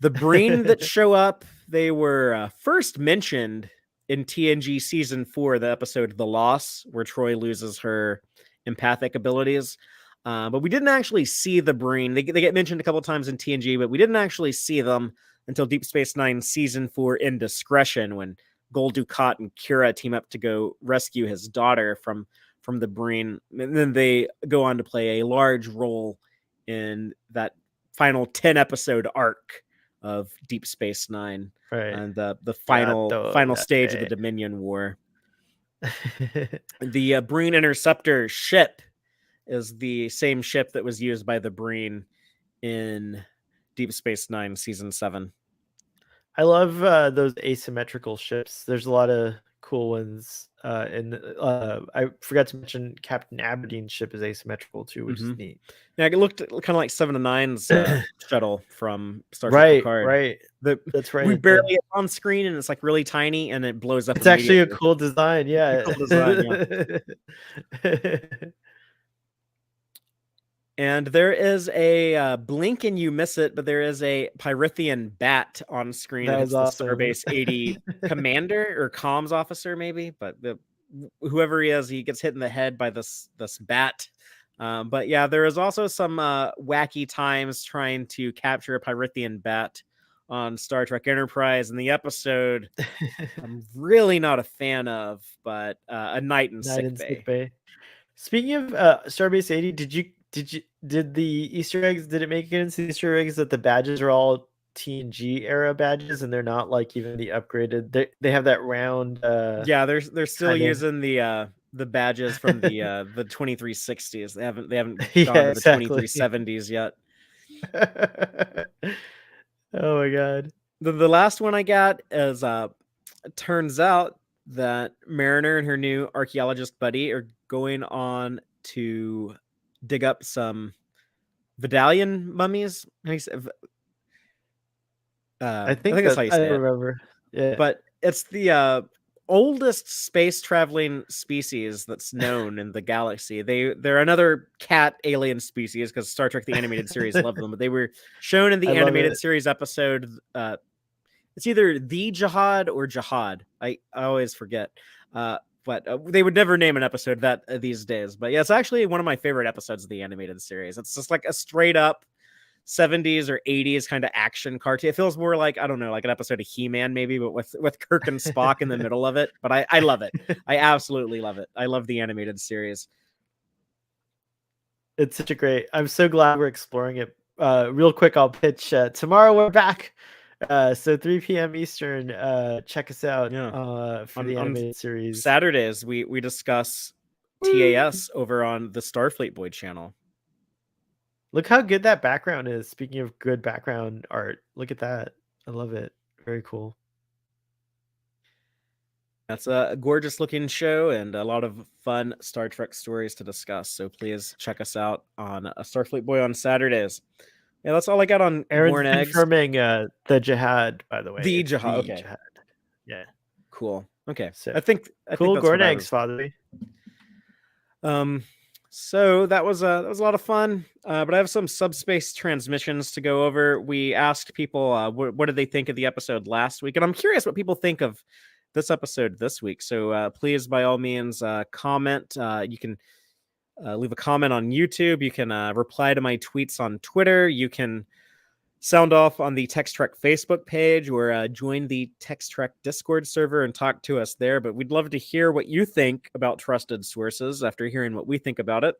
The Breen that show up, they were first mentioned in TNG Season 4, the episode The Loss, where Troy loses her empathic abilities. But we didn't actually see the Breen. They get mentioned a couple times in TNG, but we didn't actually see them until Deep Space Nine Season 4 Indiscretion, when Gul Dukat and Kira team up to go rescue his daughter from the Breen. And then they go on to play a large role in that final 10-episode arc of Deep Space Nine, Right. and the final stage of the Dominion War. The Breen Interceptor ship is the same ship that was used by the Breen in Deep Space Nine Season 7. I love those asymmetrical ships. There's a lot of cool ones. I forgot to mention Captain Aberdeen's ship is asymmetrical too, which is neat. Yeah, it looked kind of like 7 of 9's shuttle from Star Trek Picard. Right. That's right. We barely it's on screen, and it's like really tiny, and it blows up. It's actually a cool design. Yeah. Cool design, yeah. And there is a blink and you miss it, but there is a Pyrithian bat on screen. That was awesome. The Starbase 80 commander or comms officer, maybe, but whoever he is, he gets hit in the head by this bat. But yeah, there is also some wacky times trying to capture a Pyrithian bat on Star Trek Enterprise. In the episode, I'm really not a fan of, but A Night in Sick Bay. Speaking of Starbase 80, did the Easter eggs, did it make it into the Easter eggs that the badges are all TNG era badges and they're not like even the upgraded? They have that round. Yeah, they're still using the badges from the 2360s. They haven't gone to the 2370s yet. Oh my god. The last one I got is it turns out that Mariner and her new archaeologist buddy are going on to dig up some Vidalian mummies. I think that's how you say it. Remember. Yeah. But it's the oldest space traveling species that's known in the galaxy. They're another cat alien species, because Star Trek the animated series loved them. But they were shown in the animated series episode. It's either the Jihad or Jihad. I always forget. But they would never name an episode that these days. But yeah, it's actually one of my favorite episodes of the animated series. It's just like a straight up 70s or 80s kind of action cartoon. It feels more like, I don't know, like an episode of He-Man maybe, but with Kirk and Spock in the middle of it. But I love it. I absolutely love it. I love the animated series. It's such a great, I'm so glad we're exploring it. Real quick, I'll pitch. Tomorrow we're back. So 3 p.m. Eastern, check us out for the animated series. Saturdays, we discuss TAS over on the Starfleet Boy channel. Look how good that background is. Speaking of good background art, look at that. I love it. Very cool. That's a gorgeous looking show and a lot of fun Star Trek stories to discuss. So please check us out on a Starfleet Boy on Saturdays. Yeah, that's all I got on Born Eggs. Confirming the Jihad, by the way. The Jihad. Okay. Jihad. Yeah. Cool. Okay. So, I think cool that's Gorn Eggs, Father. So that was a lot of fun. But I have some subspace transmissions to go over. We asked people what did they think of the episode last week, and I'm curious what people think of this episode this week. So please, by all means, comment. You can leave a comment on YouTube. You can reply to my tweets on Twitter. You can sound off on the Tex-Trek Facebook page, or join the Tex-Trek Discord server and talk to us there. But we'd love to hear what you think about trusted sources after hearing what we think about it.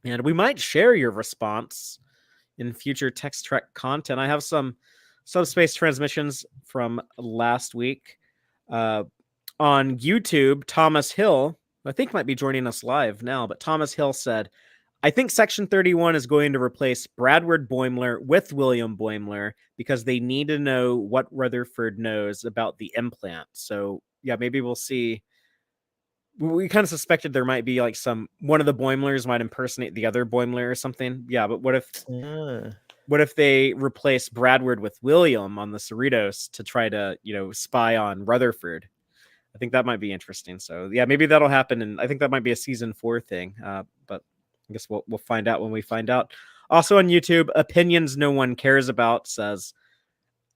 And we might share your response in future Tex-Trek content. I have some subspace transmissions from last week. On YouTube, Thomas Hill, I think might be joining us live now, but Thomas Hill said, I think Section 31 is going to replace Bradward Boimler with William Boimler because they need to know what Rutherford knows about the implant. So yeah, maybe we'll see. We kind of suspected there might be like one of the Boimlers might impersonate the other Boimler or something. Yeah, but what if they replace Bradward with William on the Cerritos to try to, spy on Rutherford? I think that might be interesting. So yeah, maybe that'll happen. And I think that might be a season 4 thing. But I guess we'll find out when we find out. Also on YouTube, Opinions No One Cares About says,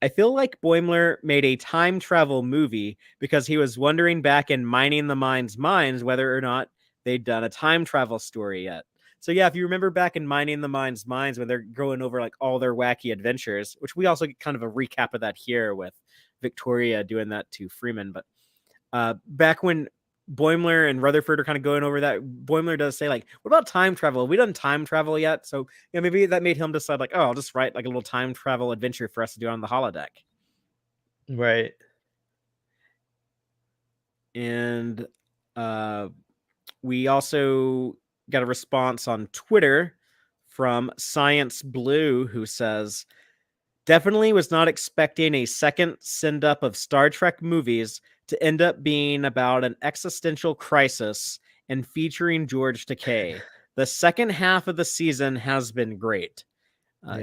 I feel like Boimler made a time travel movie because he was wondering back in Mining the Mind's minds whether or not they'd done a time travel story yet. So yeah, if you remember back in Mining the Mind's Mines when they're going over like all their wacky adventures, which we also get kind of a recap of that here with Victoria doing that to Freeman. But back when Boimler and Rutherford are kind of going over that, Boimler does say like, what about time travel? Have we done time travel yet? So maybe that made him decide like, oh, I'll just write like a little time travel adventure for us to do on the holodeck. Right. And we also got a response on Twitter from Science Blue, who says, definitely was not expecting a second send-up of Star Trek movies to end up being about an existential crisis and featuring George Takei. The second half of the season has been great.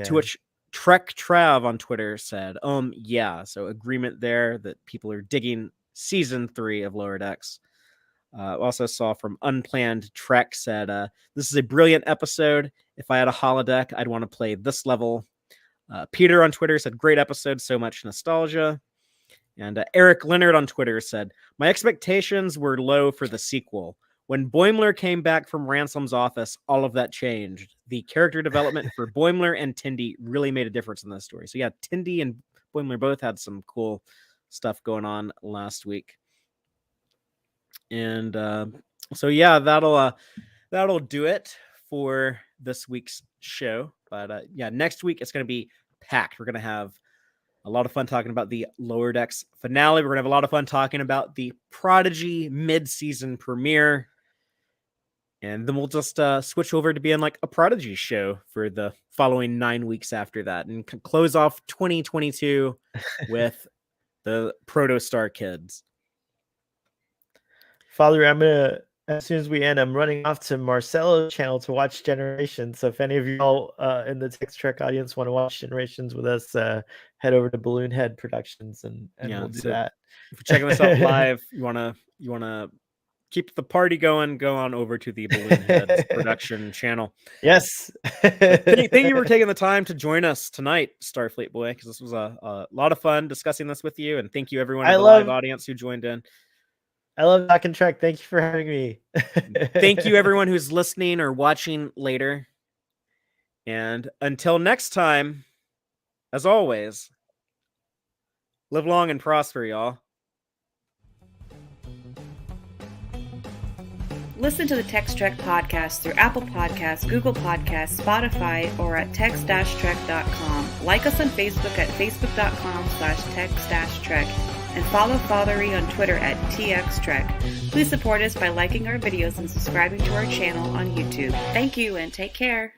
To which Trek Trav on Twitter said, yeah. So agreement there that people are digging season 3 of Lower Decks. Also saw from Unplanned Trek said, this is a brilliant episode. If I had a holodeck, I'd want to play this level. Peter on Twitter said, great episode, so much nostalgia. And Eric Leonard on Twitter said, my expectations were low for the sequel. When Boimler came back from Ransom's office, all of that changed. The character development for Boimler and Tendi really made a difference in this story. So yeah, Tendi and Boimler both had some cool stuff going on last week. And so yeah, that'll do it for this week's show. But yeah, next week it's going to be packed. We're going to have a lot of fun talking about the Lower Decks finale. We're going to have a lot of fun talking about the Prodigy mid-season premiere. And then we'll just switch over to being like a Prodigy show for the following 9 weeks after that and close off 2022 with the Protostar Kids. Father, I'm gonna, as soon as we end, I'm running off to Marcelo's channel to watch Generations. So if any of y'all in the Tex-Trek audience want to watch Generations with us, head over to Balloon Head Productions and we'll do that. If you're checking this out live, you wanna keep the party going, go on over to the Balloon Heads production channel. Yes. Thank you for taking the time to join us tonight, Starfleet Boy, because this was a lot of fun discussing this with you. And thank you everyone in the live audience who joined in. I love Talking Trek. Thank you for having me. Thank you everyone who's listening or watching later. And until next time, as always, live long and prosper, y'all. Listen to the Tex-Trek podcast through Apple Podcasts, Google Podcasts, Spotify, or at tex-trek.com. Like us on Facebook at facebook.com/tex-trek. And follow Fathery on Twitter at TXTrek. Please support us by liking our videos and subscribing to our channel on YouTube. Thank you and take care.